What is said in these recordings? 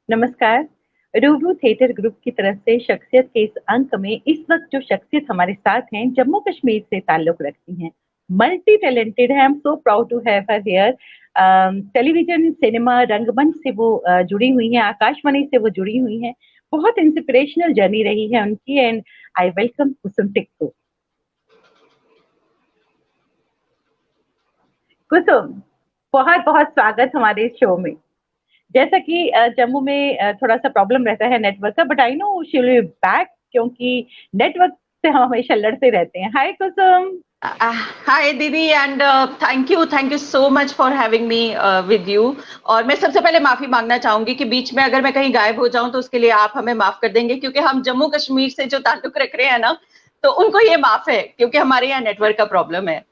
नमस्कार। रूबरू theatre group की तरफ से शख्सियत के इस अंक में इस वक्त जो शख्सियत हमारे साथ हैं जम्मू कश्मीर से ताल्लुक रखती हैं, मल्टी टैलेंटेड है। I am so proud to have her here. Television, cinema, रंगमंच से वो जुड़ी हुई हैं, आकाशवाणी से वो जुड़ी हुई हैं। बहुत इंस्पिरेशनल जर्नी रही है उनकी एंड आई वेलकम कुसुम टिक्को। कुसुम, बहुत बहुत स्वागत हमारे शो में। जैसा कि जम्मू में थोड़ा सा प्रॉब्लम रहता है नेटवर्क का, but I know she will be back क्योंकि नेटवर्क से हम हमेशा लड़ते रहते हैं। हाय कुसुम। हाय दीदी and thank you so much for having me with you. और मैं सबसे पहले माफी मांगना चाहूंगी कि बीच में अगर मैं कहीं गायब हो जाऊं तो उसके लिए आप हमें माफ कर देंगे, क्योंकि हम जम्मू कश्मीर से जो ताल्लुक रख रहे हैं ना, तो उनको ये माफ है क्योंकि हमारे यहाँ नेटवर्क का प्रॉब्लम है।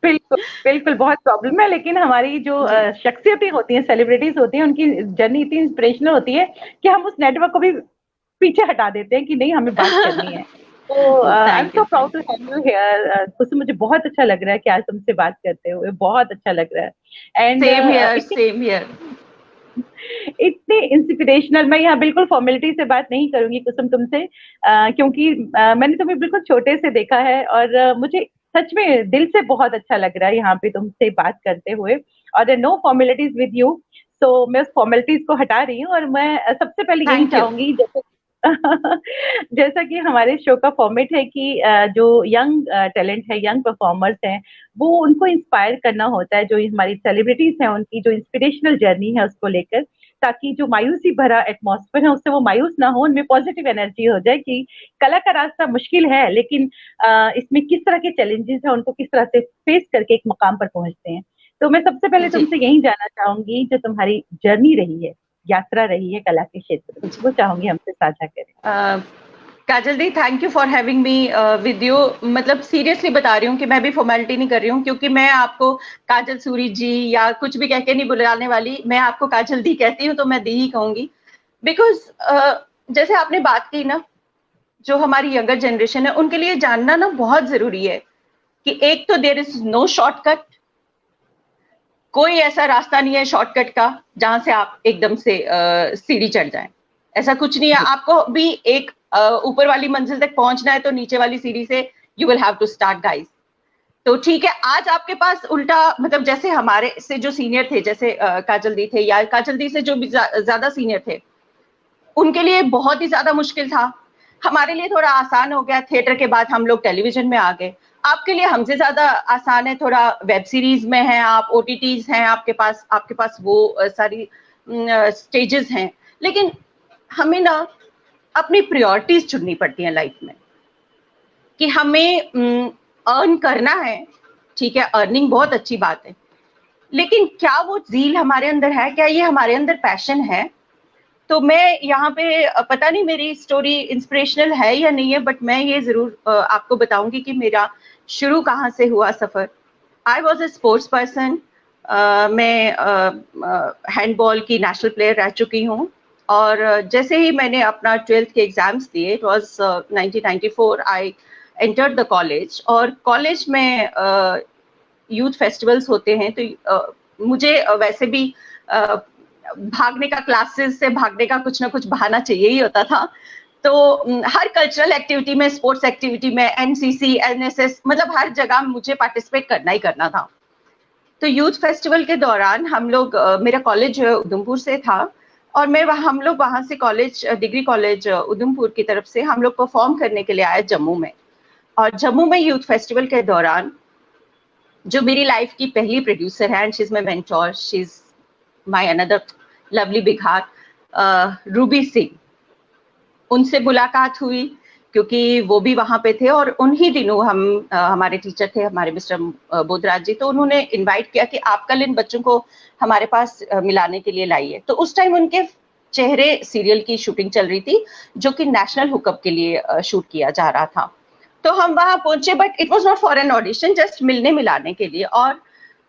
बिल्कुल बिल्कुल, बहुत प्रॉब्लम है, लेकिन हमारी जो जी। शख्सियतें होती हैं, सेलिब्रिटीज होती हैं, उनकी जर्नी इतनी इंस्पिरेशनल होती है कि हम उस नेटवर्क को भी पीछे हटा देते हैं कि नहीं, हमें बात करनी है। तो I am thank you so proud thank to have you here Kusum. मुझे बहुत अच्छा लग रहा है कि आज तुमसे बात करते हुए, बहुत अच्छा लग रहा है। एंड सेम हियर इतनी सेम हियर। इतनी इंस्पिरेशनल, मैं यहाँ बिल्कुल फॉर्मेलिटी से बात नहीं करूंगी कुसुम तुमसे, क्योंकि मैंने तुम्हें बिल्कुल छोटे से देखा है और मुझे सच में दिल से बहुत अच्छा लग रहा है यहाँ पे तुमसे बात करते हुए। और नो फॉर्मेलिटीज विद यू, तो मैं उस फॉर्मेलिटीज को हटा रही हूँ और मैं सबसे पहले यही थैंक यू। चाहूंगी, जैसे जैसा कि हमारे शो का फॉर्मेट है कि जो यंग टैलेंट है, यंग परफॉर्मर्स हैं, वो उनको इंस्पायर करना होता है। जो हमारी सेलिब्रिटीज हैं उनकी जो इंस्पिरेशनल जर्नी है उसको लेकर, ताकि जो मायूसी भरा एटमॉस्फेयर है उससे वो मायूस ना हो, उनमें पॉजिटिव एनर्जी हो जाए कि कला का रास्ता मुश्किल है, लेकिन इसमें किस तरह के चैलेंजेस हैं, उनको किस तरह से फेस करके एक मकाम पर पहुंचते हैं। तो मैं सबसे पहले जी तुमसे यही जानना चाहूंगी, जो तुम्हारी जर्नी रही है, यात्रा रही है कला के क्षेत्र में, जी। वो चाहूंगी हमसे साझा करें। काजल दी, thank you for having me with you. मतलब सीरियसली बता रही हूँ कि मैं भी फॉर्मेलिटी नहीं कर रही हूँ, क्योंकि मैं आपको काजल सूरी जी या कुछ भी कह के नहीं बुलाने वाली। मैं आपको काजल दी कहती हूँ तो मैं दी ही कहूंगी। बिकॉज जैसे आपने बात की ना, जो हमारी यंगर जनरेशन है उनके लिए जानना ना बहुत जरूरी है कि एक तो देयर इज नो शॉर्टकट। कोई ऐसा रास्ता नहीं है शॉर्टकट का जहां से आप एकदम से सीढ़ी चढ़ जाएं। ऐसा कुछ नहीं है। जी आपको भी एक ऊपर वाली मंजिल तक पहुंचना है तो नीचे वाली सीढ़ी से you will have to start guys. तो ठीक है, आज आपके पास उल्टा, मतलब जैसे हमारे से जो सीनियर थे, जैसे काजल दी थे या काजल दी से जो भी ज्यादा सीनियर थे, उनके लिए बहुत ही ज्यादा मुश्किल था। हमारे लिए थोड़ा आसान हो गया, थिएटर के बाद हम लोग टेलीविजन में आ गए। आपके लिए हमसे ज्यादा आसान है, थोड़ा वेब सीरीज में है आप, ओटीटीज हैं आपके पास वो सारी स्टेजेस हैं। लेकिन हमें ना अपनी प्रायोरिटीज चुननी पड़ती हैं लाइफ में, कि हमें अर्न करना है। ठीक है, अर्निंग बहुत अच्छी बात है, लेकिन क्या वो जील हमारे अंदर है, क्या ये हमारे अंदर पैशन है? तो मैं यहाँ पे पता नहीं मेरी स्टोरी इंस्पिरेशनल है या नहीं है, बट मैं ये जरूर आपको बताऊंगी कि मेरा शुरू कहाँ से हुआ सफर। I was a sports person. मैं हैंडबॉल की नेशनल प्लेयर रह चुकी हूँ। और जैसे ही मैंने अपना 12th के एग्जाम्स दिए, it was 1994, I entered the college. और कॉलेज में यूथ फेस्टिवल्स होते हैं, तो मुझे वैसे भी भागने का, क्लासेस से भागने का कुछ ना कुछ बहाना चाहिए ही होता था। तो हर कल्चरल एक्टिविटी में, स्पोर्ट्स एक्टिविटी में, एनसीसी, एनएसएस, मतलब हर जगह मुझे पार्टिसिपेट करना ही करना था। तो यूथ फेस्टिवल के दौरान हम लोग, मेरा कॉलेज जो है उधमपुर से था, और हम लोग वहां से कॉलेज, डिग्री कॉलेज उधमपुर की तरफ से हम लोग परफॉर्म करने के लिए आए जम्मू में। और जम्मू में यूथ फेस्टिवल के दौरान जो मेरी लाइफ की पहली प्रोड्यूसर है, and she is my mentor, she is my another lovely big heart, Ruby Singh, उनसे मुलाकात हुई, क्योंकि वो भी वहां पे थे। और उन्हीं दिनों हमारे टीचर थे, हमारे मिस्टर बोधराज जी, तो उन्होंने इनवाइट किया कि आप कल इन बच्चों को हमारे पास मिलाने के लिए लाइए। तो उस टाइम उनके चेहरे सीरियल की शूटिंग चल रही थी, जो कि नेशनल हुकअप के लिए शूट किया जा रहा था। तो हम वहां पहुंचे, but it was not for an audition, just मिलने मिलाने के लिए। और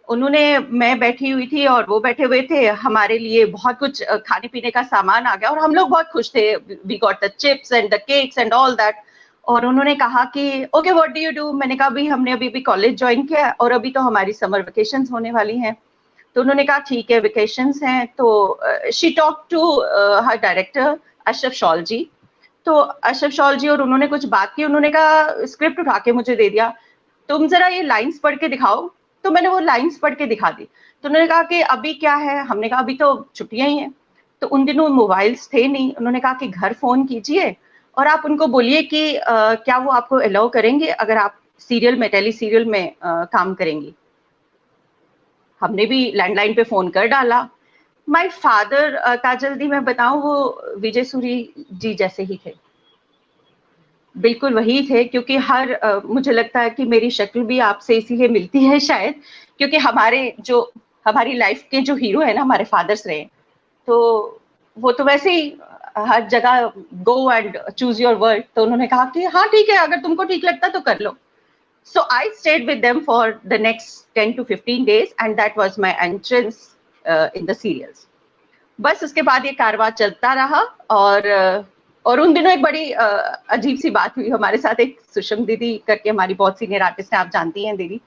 उन्होंने, मैं बैठी हुई थी और वो बैठे हुए थे, हमारे लिए बहुत कुछ खाने पीने का सामान आ गया और हम लोग बहुत खुश थे। We got the chips and the cakes and all that. और उन्होंने कहा कि okay what do you do. मैंने कहा, अभी हमने अभी कॉलेज ज्वाइन किया और अभी तो हमारी समर वेकेशंस होने वाली हैं। तो उन्होंने कहा ठीक है वेकेशंस हैं, तो she talk to her director Ashraf Shawl ji. तो अशरफ शॉल जी और उन्होंने कुछ बात की, उन्होंने कहा स्क्रिप्ट उठा के मुझे दे दिया, तुम जरा ये लाइंस पढ़ के दिखाओ। तो मैंने वो लाइंस पढ़ के दिखा दी। तो उन्होंने कहा कि अभी क्या है, हमने कहा अभी तो छुट्टियां ही हैं। तो उन दिनों मोबाइल्स थे नहीं, उन्होंने कहा कि घर फोन कीजिए और आप उनको बोलिए कि क्या वो आपको अलाउ करेंगे अगर आप सीरियल में, टेली सीरियल में काम करेंगी। हमने भी लैंडलाइन पे फोन कर डाला। माय फादर, काजल दी मैं बताऊं, वो विजय सूरी जी जैसे ही थे, बिल्कुल वही थे। क्योंकि मुझे लगता है कि मेरी शक्ल भी आपसे इसीलिए मिलती है शायद, क्योंकि हमारी लाइफ के जो हीरो है ना, हमारे फादर्स रहे। तो वो तो वैसे ही हर जगह go and choose your word. तो उन्होंने कहा कि हाँ ठीक है, अगर तुमको ठीक लगता तो कर लो। So I stayed with them for the next 10 to 15 days and that was my entrance in the serials. बस उसके बाद ये कारवां चलता रहा। और उन दिनों एक बड़ी अजीब सी बात हुई हमारे साथ। एक सुषम दीदी करके हमारी बहुत सीनियर आर्टिस्ट हैं, आप जानती हैं दीदी।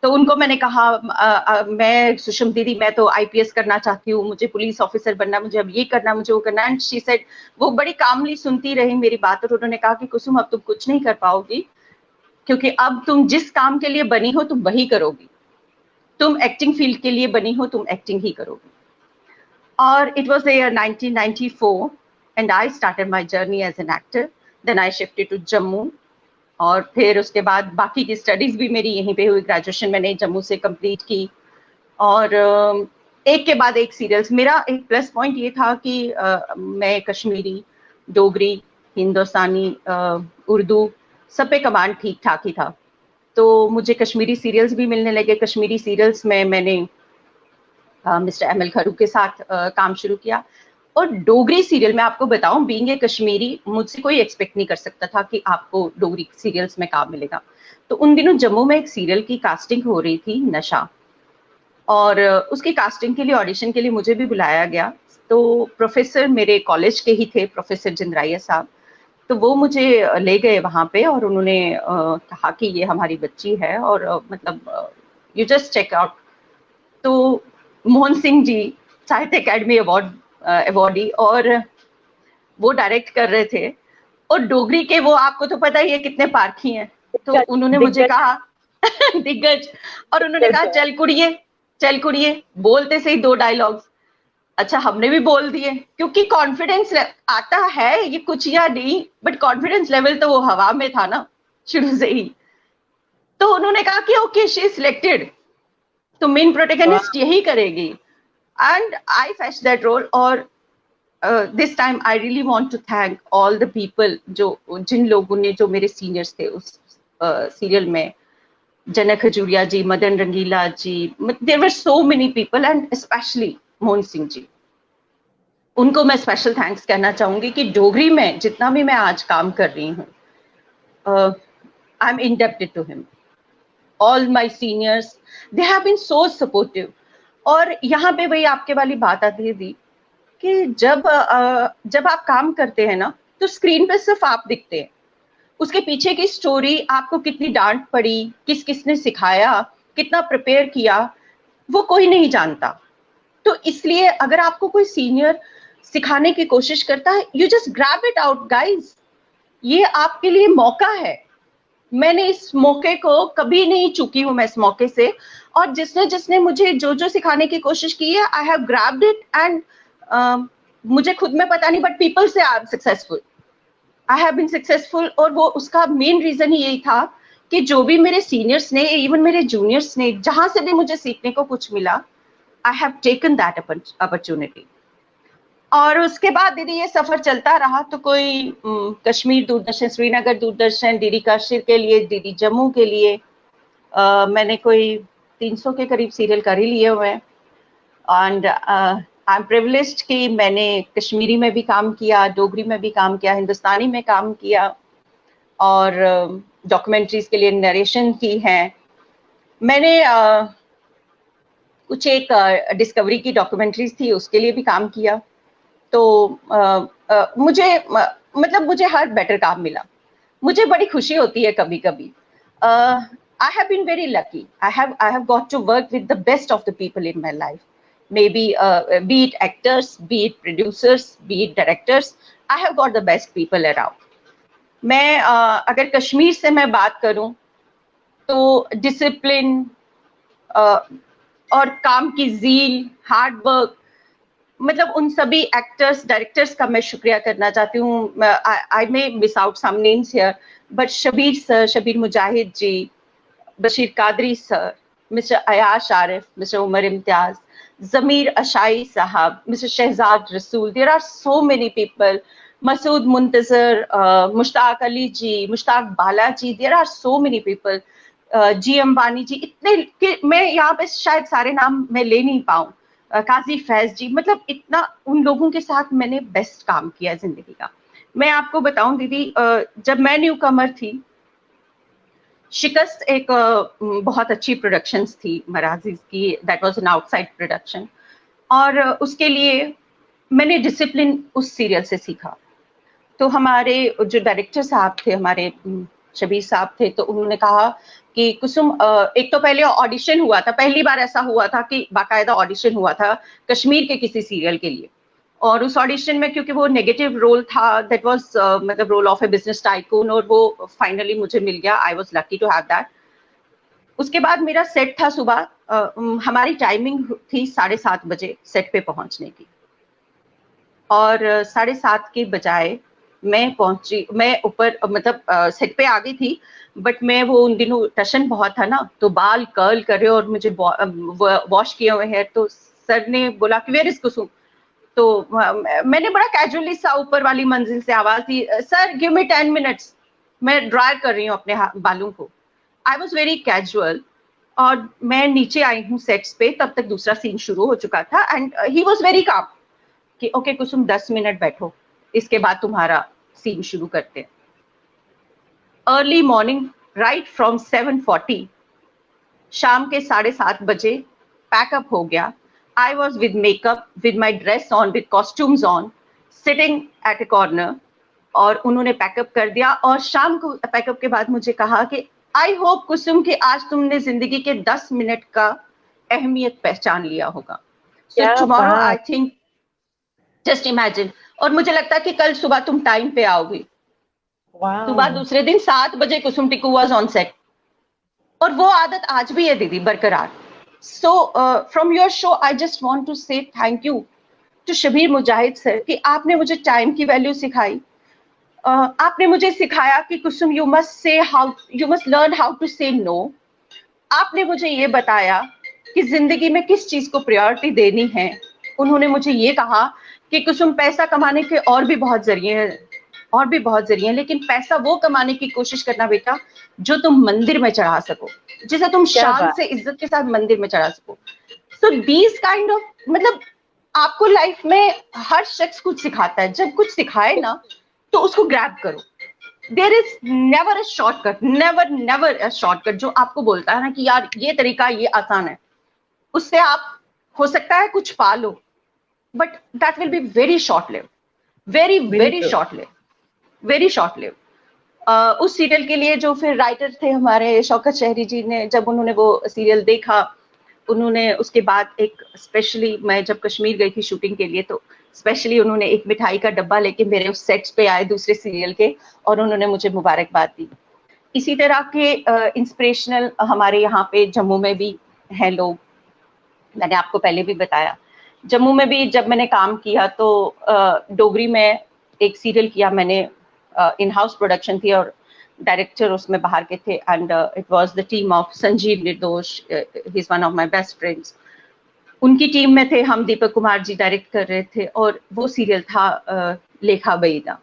तो उनको मैंने कहा मैं सुषम दीदी, मैं तो आईपीएस करना चाहती हूँ, मुझे पुलिस ऑफिसर बनना, मुझे अब ये करना, मुझे वो करना। एंड शी सेड, वो बड़ी कामली सुनती रही मेरी बात और उन्होंने कहा कि कुसुम अब तुम कुछ नहीं कर पाओगी, क्योंकि अब तुम जिस काम के लिए बनी हो तुम वही करोगी। तुम एक्टिंग फील्ड के लिए बनी हो, तुम एक्टिंग ही करोगी। और it was the year 1994 and I started my journey as an actor. Then I shifted to Jammu और फिर उसके बाद बाकी की स्टडीज भी मेरी यहीं पे हुई। ग्रेजुएशन मैंने जम्मू से कंप्लीट की और एक के बाद एक सीरियल्स। मेरा एक प्लस पॉइंट ये था कि मैं कश्मीरी, डोगरी, हिंदुस्तानी, उर्दू सब पे कमांड ठीक ठाक ही था। तो मुझे कश्मीरी सीरियल्स भी मिलने लगे। कश्मीरी सीरियल्स में मैंने मिस्टर एम एल खरू के साथ काम शुरू किया। और डोगरी सीरियल में आपको बताऊं, बीइंग ए कश्मीरी, मुझसे कोई एक्सपेक्ट नहीं कर सकता था कि आपको डोगरी सीरियल्स में काम मिलेगा। तो उन दिनों जम्मू में एक सीरियल की कास्टिंग हो रही थी, नशा, और उसकी कास्टिंग के लिए, ऑडिशन के लिए मुझे भी बुलाया गया। तो प्रोफेसर मेरे कॉलेज के ही थे, प्रोफेसर जिंद्राइया साहब। तो वो मुझे ले गए वहां पे और उन्होंने कहा कि ये हमारी बच्ची है और मतलब यू जस्ट चेक आउट। तो मोहन सिंह जी, साहित्य अकेडमी अवार्डी, और वो डायरेक्ट कर रहे थे। और डोगरी के वो, आपको तो पता ही है कितने पारखी हैं। तो उन्होंने मुझे कहा दिग्गज, और उन्होंने कहा चल कुड़िए, चल कुड़िए, बोलते से ही 2 डायलॉग्स। अच्छा, हमने भी बोल दिए, क्योंकि कॉन्फिडेंस आता है, ये कुछ या नहीं, बट कॉन्फिडेंस लेवल तो वो हवा में था ना शुरू से ही। तो उन्होंने कहा कि ओके, शी इज सिलेक्टेड, तो मेन प्रोटेगनिस्ट यही करेगी। And I fetch that role. और this time I really want to thank all the people, जिन लोगों ने, जो मेरे सीनियर्स थे उस सीरियल में। Janak Khajuria ji, Madan Rangila ji, there were so many people and specially Mohan Singh ji. उनको मैं स्पेशल थैंक्स कहना चाहूंगी कि डोगरी में जितना भी मैं आज काम कर रही हूँ, I am indebted to him. All my seniors, they have been so supportive. और यहाँ पे वही आपके वाली बात आती है दी, कि जब आप काम करते हैं ना, तो स्क्रीन पे सिर्फ आप दिखते हैं, उसके पीछे की स्टोरी, आपको कितनी डांट पड़ी, किसने सिखाया, कितना प्रिपेयर किया, वो कोई नहीं जानता। तो इसलिए अगर आपको कोई सीनियर सिखाने की कोशिश करता है, you just grab it out guys, ये आपके लिए मौका है। मैंने इस मौके को कभी नहीं चूकी हूं, मैं इस मौके से। और जिसने जिसने मुझे जो सिखाने की कोशिश की है, I have grabbed it and मुझे खुद में पता नहीं, बट पीपल से I am successful, I have been successful. और वो उसका मेन रीजन ही यही था कि जो भी मेरे सीनियर्स ने, इवन मेरे जूनियर्स ने, जहां से भी मुझे सीखने को कुछ मिला, I have taken that opportunity. और उसके बाद दीदी ये सफर चलता रहा। तो कोई कश्मीर दूरदर्शन, श्रीनगर दूरदर्शन, डीडी काशिर के लिए, डीडी जम्मू के लिए मैंने कोई 300 के करीब सीरियल कर ही लिए हुए हैं। एंड आई एम प्रिविलेज्ड कि मैंने कश्मीरी में भी काम किया, डोगरी में भी काम किया, हिंदुस्तानी में काम किया, और डॉक्यूमेंट्रीज के लिए नरेशन की है मैंने। कुछ एक डिस्कवरी की डॉक्यूमेंट्रीज थी, उसके लिए भी काम किया। तो मुझे हर बेटर काम मिला। मुझे बड़ी खुशी होती है कभी कभी। I have been very lucky. I have got to work with the best of the people in my life. Maybe be it actors, be it producers, be it directors. I have got the best people around. मैं अगर कश्मीर से मैं बात करूं तो discipline और काम की ज़ील, हार्ड वर्क, मतलब उन सभी एक्टर्स, डायरेक्टर्स का मैं शुक्रिया करना चाहती हूँ. I may miss out some names here, but Shabir sir, Shabir Mujahid ji, Bashir Qadri sir, mister Ayash Arif, mister Umar Imtiyaz, Zameer Ashai Sahab, mister Shahzad Rasool. There are so many people. Masood Muntazar, Mushtaq Ali ji, Mushtaq Balaji. There are so many people. Ji Ambani ji, इतने कि मैं यहाँ पे शायद सारे नाम मैं ले नहीं पाऊँ. काजी फैज जी, मतलब इतना उन लोगों के साथ मैंने बेस्ट काम किया जिंदगी का. मैं आपको बताऊं दीदी, जब मैं न्यू कमर थी, शिकस्त एक बहुत अच्छी प्रोडक्शंस थी मराजीज की. That was an outside production, और उसके लिए मैंने डिसिप्लिन उस सीरियल से सीखा. तो हमारे जो डायरेक्टर साहब थे, हमारे शबीर साहब थे, तो उन्होंने कहा कि कुसुम, एक तो पहले ऑडिशन हुआ था, पहली बार ऐसा हुआ था कि बाकायदा ऑडिशन हुआ था कश्मीर के किसी सीरियल के लिए. और उस ऑडिशन में क्योंकि वो नेगेटिव रोल था, दैट वाज मतलब role of a business tycoon, और वो फाइनली मुझे मिल गया. I was lucky to have that. उसके बाद मेरा सेट था सुबह, हमारी टाइमिंग थी 7:30 बजे सेट पे पहुंचने की, और 7:30 के बजाय मैं पहुंची, मैं ऊपर मतलब सेट पे आ गई थी, बट मैं वो उन दिनों टशन बहुत था ना, तो बाल कर्ल करे और मुझे वॉश किए हुए हैं. तो सर ने बोला कि वेयर इज कुसुम. तो मैंने बड़ा कैजुअली सा ऊपर वाली मंजिल से आवाज दी, सर गिव मी 10 मिनट्स, मैं ड्राई कर रही हूँ अपने बालों को. आई वॉज वेरी कैजुअल, और मैं नीचे आई हूँ सेट्स पे, तब तक दूसरा सीन शुरू हो चुका था. And he was very calm कि ओके कुसुम 10 मिनट बैठो, इसके बाद तुम्हारा सीन शुरू करते हैं. अर्ली मॉर्निंग, राइट फ्रॉम 7:40, शाम के 7:30 बजे पैकअप हो गया. I was with makeup, with my dress on, with costumes on, sitting at a corner, और उन्होंने पैकअप कर दिया. और शाम को पैकअप के बाद मुझे कहा कि आई होप कुसुम कि आज तुमने जिंदगी के 10 मिनट का अहमियत पहचान लिया होगा. So tomorrow I think, just imagine. और मुझे लगता है कि कल सुबह तुम टाइम पे आओगी. सुबह दूसरे दिन 7 बजे कुसुम टिक्कू वाज ऑन सेट, और वो आदत आज भी है दीदी बरकरार. So from your show, I just want to say thank you to Shabir Mujahid sir कि आपने मुझे टाइम की वैल्यू सिखाई. आपने मुझे सिखाया कि कुसुम you must learn how to say no. आपने मुझे ये बताया कि जिंदगी में किस चीज को प्रायोरिटी देनी है. उन्होंने मुझे ये कहा कि कुसुम पैसा कमाने के और भी बहुत जरिए हैं, लेकिन पैसा वो कमाने की कोशिश करना बेटा जो तुम मंदिर में चढ़ा सको, जिसे तुम शान से इज्जत के साथ मंदिर में चढ़ा सको. सो दीज काइंड ऑफ, मतलब आपको लाइफ में हर शख्स कुछ सिखाता है. जब कुछ सिखाए ना तो उसको ग्रैब करो. There is never a shortcut, never a shortcut जो आपको बोलता है ना कि यार ये तरीका ये आसान है, उससे आप हो सकता है कुछ पा लो, but that will be very short live, very short live. उस सीरियल के लिए जो फिर राइटर थे हमारे शौकत शहरी जी ने, जब उन्होंने वो सीरियल देखा, उन्होंने उसके बाद एक स्पेशली, मैं जब कश्मीर गई थी शूटिंग के लिए, तो स्पेशली उन्होंने एक मिठाई का डब्बा लेके मेरे उस सेट्स पे आए दूसरे सीरियल के, और उन्होंने मुझे मुबारकबाद दी. इसी तरह के इंस्पिरेशनल हमारे यहाँ पे जम्मू में भी हैं लोग. मैंने आपको पहले भी बताया, जम्मू में भी जब मैंने काम किया तो डोगरी में एक सीरियल किया मैंने, इन हाउस प्रोडक्शन थी, और डायरेक्टर उसमें बाहर के थे. And it was the team of Sanjeev Nirdosh, he is one of my best friends. उनकी टीम में थे हम, दीपक कुमार जी डायरेक्ट कर रहे थे, और वो सीरियल था लेखा बईदा.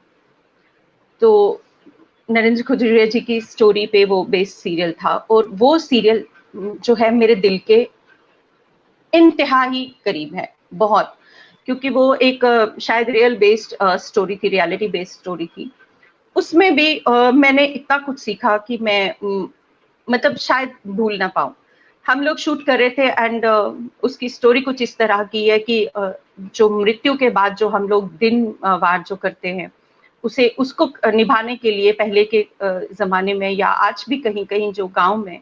तो नरेंद्र खुजूरिया जी की स्टोरी पे वो बेस्ड सीरियल था, और वो सीरियल जो है मेरे दिल के इंतहा ही करीब है बहुत, क्योंकि वो एक शायद रियल बेस्ड स्टोरी थी, रियलिटी बेस्ड स्टोरी थी. उसमें भी मैंने इतना कुछ सीखा कि मैं मतलब शायद भूल ना पाऊं. हम लोग शूट कर रहे थे, एंड उसकी स्टोरी कुछ इस तरह की है कि जो मृत्यु के बाद जो हम लोग दिन वार जो करते हैं, उसको निभाने के लिए पहले के जमाने में या आज भी कहीं कहीं जो गांव में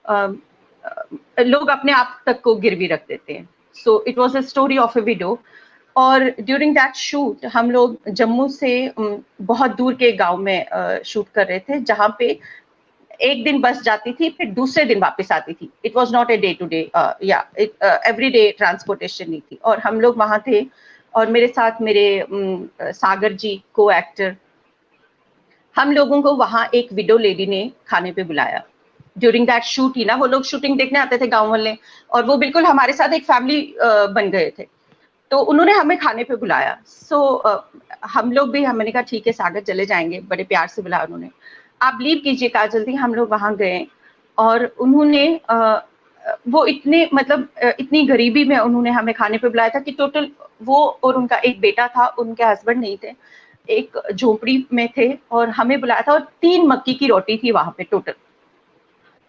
लोग अपने आप तक को गिरवी रख देते हैं। So it was a story of a window. और ड्यूरिंग दैट शूट हम लोग जम्मू से बहुत दूर के गांव में शूट कर रहे थे, जहां पे एक दिन बस जाती थी, फिर दूसरे दिन वापस आती थी। It was not a day to day या एवरी डे ट्रांसपोर्टेशन नहीं थी। और हम लोग वहां थे, और मेरे साथ मेरे सागर जी को एक्टर, हम लोगों को वहां एक विडो लेडी ने खाने पे बुलाया ड्यूरिंग दैट शूट ही ना। वो लोग शूटिंग देखने आते थे गांव वाले, और वो बिल्कुल हमारे साथ एक फैमिली बन गए थे। तो उन्होंने हमें खाने पे बुलाया। हम लोग भी, हमने कहा ठीक है सागर चले जाएंगे, बड़े प्यार से बुलाया उन्होंने। आप लीव कीजिए काजल दी। हम लोग वहां गए, और उन्होंने वो इतने मतलब इतनी गरीबी में उन्होंने हमें खाने पे बुलाया था कि टोटल वो और उनका एक बेटा था, उनके हस्बैंड नहीं थे, एक झोपड़ी में थे, और हमें बुलाया था। और 3 मक्की की रोटी थी वहां पे टोटल,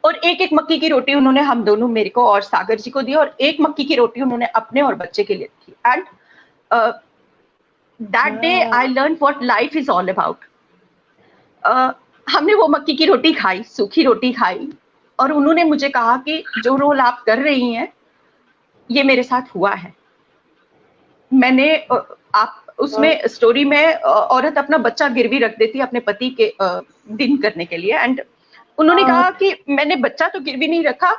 और एक एक मक्की की रोटी उन्होंने हम दोनों, मेरे को और सागर जी को दी, और एक मक्की की रोटी उन्होंने अपने और बच्चे के लिए रखी। And that day I learn what life is all about. हमने वो मक्की की रोटी खाई, सूखी रोटी खाई, और उन्होंने मुझे कहा कि जो रोल आप कर रही हैं ये मेरे साथ हुआ है। मैंने आप उसमें स्टोरी में औरत अपना बच्चा गिरवी रख देती है अपने पति के दिन करने के लिए। एंड उन्होंने कहा कि मैंने बच्चा तो गिरवी नहीं रखा,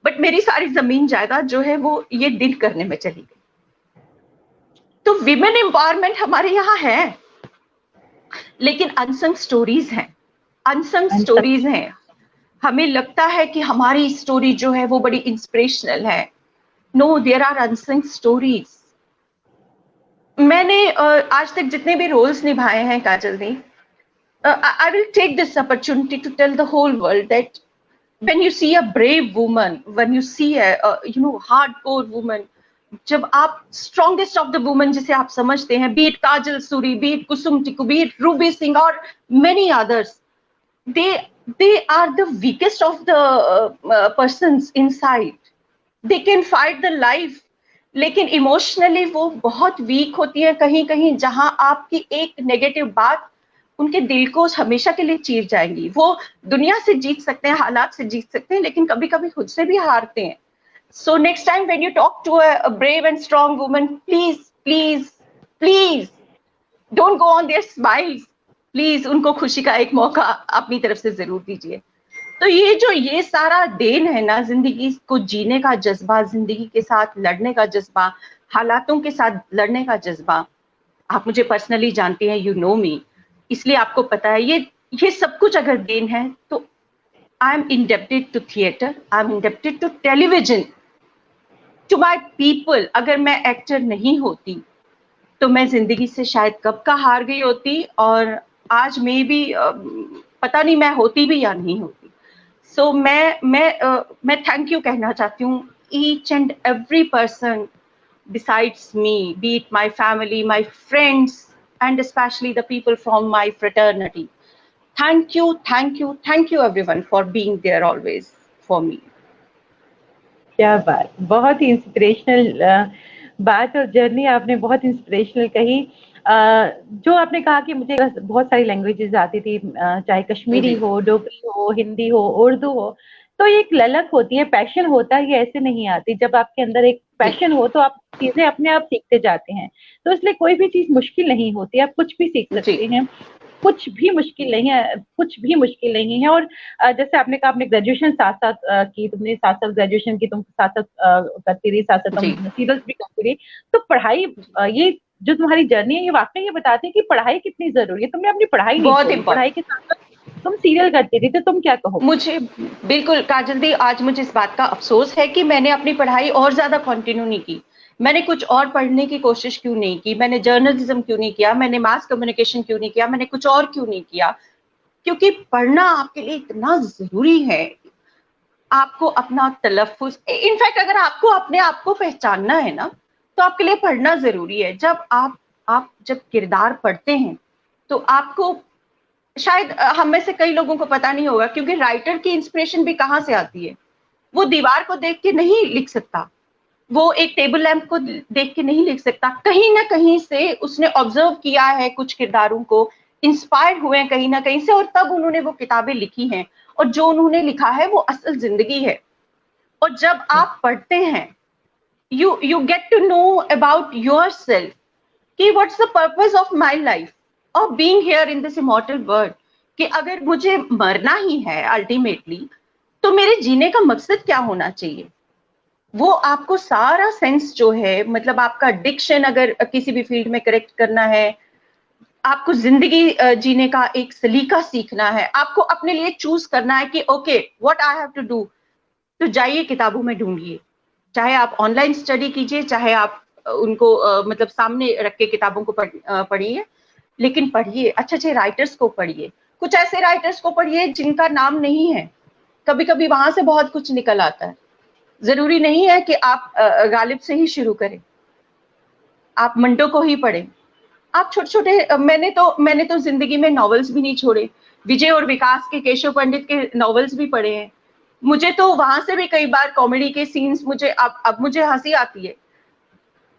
बट मेरी सारी जमीन जायदाद जो है वो ये दिन करने में चली गई। तो विमेन एम्पावरमेंट हमारे यहाँ है, लेकिन अनसंग स्टोरीज हैं, अनसंग स्टोरीज हैं। हमें लगता है कि हमारी स्टोरी जो है वो बड़ी इंस्पिरेशनल है। No, there are unsung stories. मैंने आज तक जितने भी रोल्स निभाए हैं काजल दी, I will take this opportunity to tell the whole world that when you see a brave woman, when you see a hardcore woman, जब आप strongest of the women जिसे आप समझते हैं, be it Kajal Suri, be it Kusum Tiku, be it Ruby Singh और many others, they are the weakest of the persons inside. They can fight the life, लेकिन emotionally वो बहुत वीक होती है कहीं कहीं, जहां आपकी एक नेगेटिव बात उनके दिल को हमेशा के लिए चीर जाएंगी। वो दुनिया से जीत सकते हैं, हालात से जीत सकते हैं, लेकिन कभी कभी खुद से भी हारते हैं। So next time when you talk to a brave and strong woman, please please please don't go on their smiles. Please उनको खुशी का एक मौका अपनी तरफ से जरूर दीजिए। तो ये सारा देन है ना, जिंदगी को जीने का जज्बा, जिंदगी के साथ लड़ने का जज्बा, हालातों के साथ लड़ने का जज्बा। आप मुझे पर्सनली जानते हैं, यू नो मी, इसलिए आपको पता है ये सब कुछ अगर देन है तो I am indebted to theatre, I am indebted to television, to my people. अगर मैं एक्टर नहीं होती तो मैं जिंदगी से शायद कब का हार गई होती, और आज में भी पता नहीं मैं होती भी या नहीं होती। सो मैं थैंक यू कहना चाहती हूँ each and every person besides me, be it my family, my friends, and especially the people from my fraternity. Thank you, thank you, thank you everyone for being there always for me. क्या बात, बहुत ही inspirational बात और journey आपने बहुत inspirational कही। जो आपने कहा कि मुझे बहुत सारी लैंग्वेजेस आती थी, चाहे कश्मीरी हो, डोगरी हो, हिंदी हो, उर्दू हो, तो ये एक ललक होती है, पैशन होता है, ये ऐसे नहीं आती। जब आपके अंदर एक पैशन हो तो आप चीजें अपने आप सीखते जाते हैं। तो इसलिए कोई भी चीज मुश्किल नहीं होती, आप कुछ भी सीख सकते हैं, कुछ भी मुश्किल नहीं है, कुछ भी मुश्किल नहीं है। और जैसे आपने कहा आपने ग्रेजुएशन साथ साथ की, तुमने साथ साथ ग्रेजुएशन की, तुम साथ साथ करती रही, साथ साथ तुम सीरियल्स भी करती रही। तो पढ़ाई, ये जो तुम्हारी जर्नी है, ये वाकई ये बताती है कि पढ़ाई कितनी जरूरी है। तुमने अपनी पढ़ाई नहीं छोड़ी, पढ़ाई के साथ साथ तुम सीरियल करती थी, तो तुम क्या कहो? मुझे बिल्कुल काजल दी, आज मुझे इस बात का अफसोस है कि मैंने अपनी पढ़ाई और ज्यादा कंटिन्यू नहीं की। मैंने कुछ और पढ़ने की कोशिश क्यों नहीं की, मैंने जर्नलिज्म क्यों नहीं किया, मैंने मास कम्युनिकेशन क्यों नहीं किया, मैंने कुछ और क्यों नहीं किया? क्योंकि पढ़ना आपके लिए इतना जरूरी है। आपको अपना तलफ्फुज, इनफैक्ट अगर आपको अपने आप को पहचानना है ना, तो आपके लिए पढ़ना जरूरी है। जब आप जब किरदार पढ़ते हैं तो आपको, शायद हम में से कई लोगों को पता नहीं होगा, क्योंकि राइटर की इंस्पिरेशन भी कहाँ से आती है? वो दीवार को देख के नहीं लिख सकता, वो एक टेबल लैंप को देख के नहीं लिख सकता, कहीं ना कहीं से उसने ऑब्जर्व किया है कुछ किरदारों को, इंस्पायर हुए हैं कहीं ना कहीं से, और तब उन्होंने वो किताबें लिखी हैं। और जो उन्होंने लिखा है वो असल जिंदगी है। और जब आप पढ़ते हैं, you get to know about yourself कि what's the purpose of my life of being here in this immortal world, कि अगर मुझे मरना ही है अल्टीमेटली तो मेरे जीने का मकसद क्या होना चाहिए। वो आपको सारा सेंस जो है, मतलब आपका डिक्शन अगर किसी भी फील्ड में करेक्ट करना है, आपको जिंदगी जीने का एक सलीका सीखना है, आपको अपने लिए चूज करना है कि okay what I have to do, तो जाइए किताबों में ढूंढिए। चाहे आप ऑनलाइन स्टडी कीजिए, चाहे आप उनको मतलब सामने रख के किताबों को पढ़िए, लेकिन पढ़िए, अच्छे अच्छे राइटर्स को पढ़िए, कुछ ऐसे राइटर्स को पढ़िए जिनका नाम नहीं है, कभी कभी वहां से बहुत कुछ निकल आता है। जरूरी नहीं है कि आप गालिब से ही शुरू करें, आप मंटो को ही पढ़ें, आप छोटे छोटे, मैंने तो जिंदगी में नॉवेल्स भी नहीं छोड़े, विजय और विकास के, केशव पंडित के नॉवेल्स भी पढ़े हैं। मुझे तो वहां से भी कई बार कॉमेडी के सीन्स मुझे अब मुझे हंसी आती है,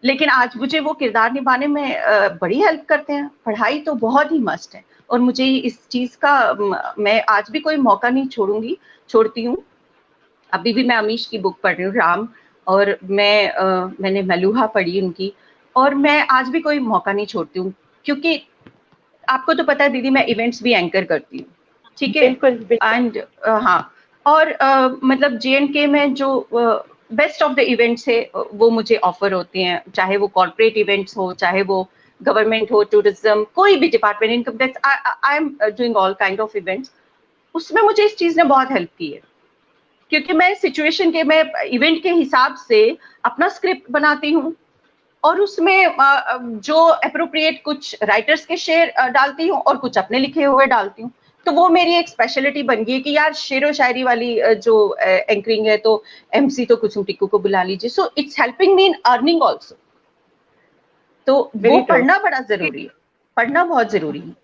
लेकिन आज मुझे वो किरदार निभाने में बड़ी हेल्प करते हैं। पढ़ाई तो बहुत ही मस्ट है, और मुझे इस चीज का मैं आज भी कोई मौका नहीं छोड़ती हूँ। अभी भी मैं अमीश की बुक पढ़ रही हूँ, राम, और मैंने मलूहा पढ़ी उनकी, और मैं आज भी कोई मौका नहीं छोड़ती हूँ, क्योंकि आपको तो पता है दीदी, मैं इवेंट्स भी एंकर करती हूँ, ठीक है। बिल्कुल एंड हाँ, और मतलब JNK में जो बेस्ट ऑफ द इवेंट्स है वो मुझे ऑफर होते हैं, चाहे वो कॉर्पोरेट इवेंट्स हो, चाहे वो गवर्नमेंट हो, टूरिज्म, कोई भी department, income tax, I am doing all kind of events. उसमें मुझे इस चीज ने बहुत हेल्प की है, क्योंकि मैं सिचुएशन के, मैं इवेंट के हिसाब से अपना स्क्रिप्ट बनाती हूँ, और उसमें जो अप्रोप्रिएट कुछ राइटर्स के शेर डालती हूँ और कुछ अपने लिखे हुए डालती हूँ। तो वो मेरी एक स्पेशलिटी बन गई है कि यार शेरो शायरी वाली जो एंकरिंग है, तो MC तो कुसुम टिक्कू को बुला लीजिए। So it's helping me in earning also. तो वो पढ़ना बड़ा जरूरी है, पढ़ना बहुत जरूरी है,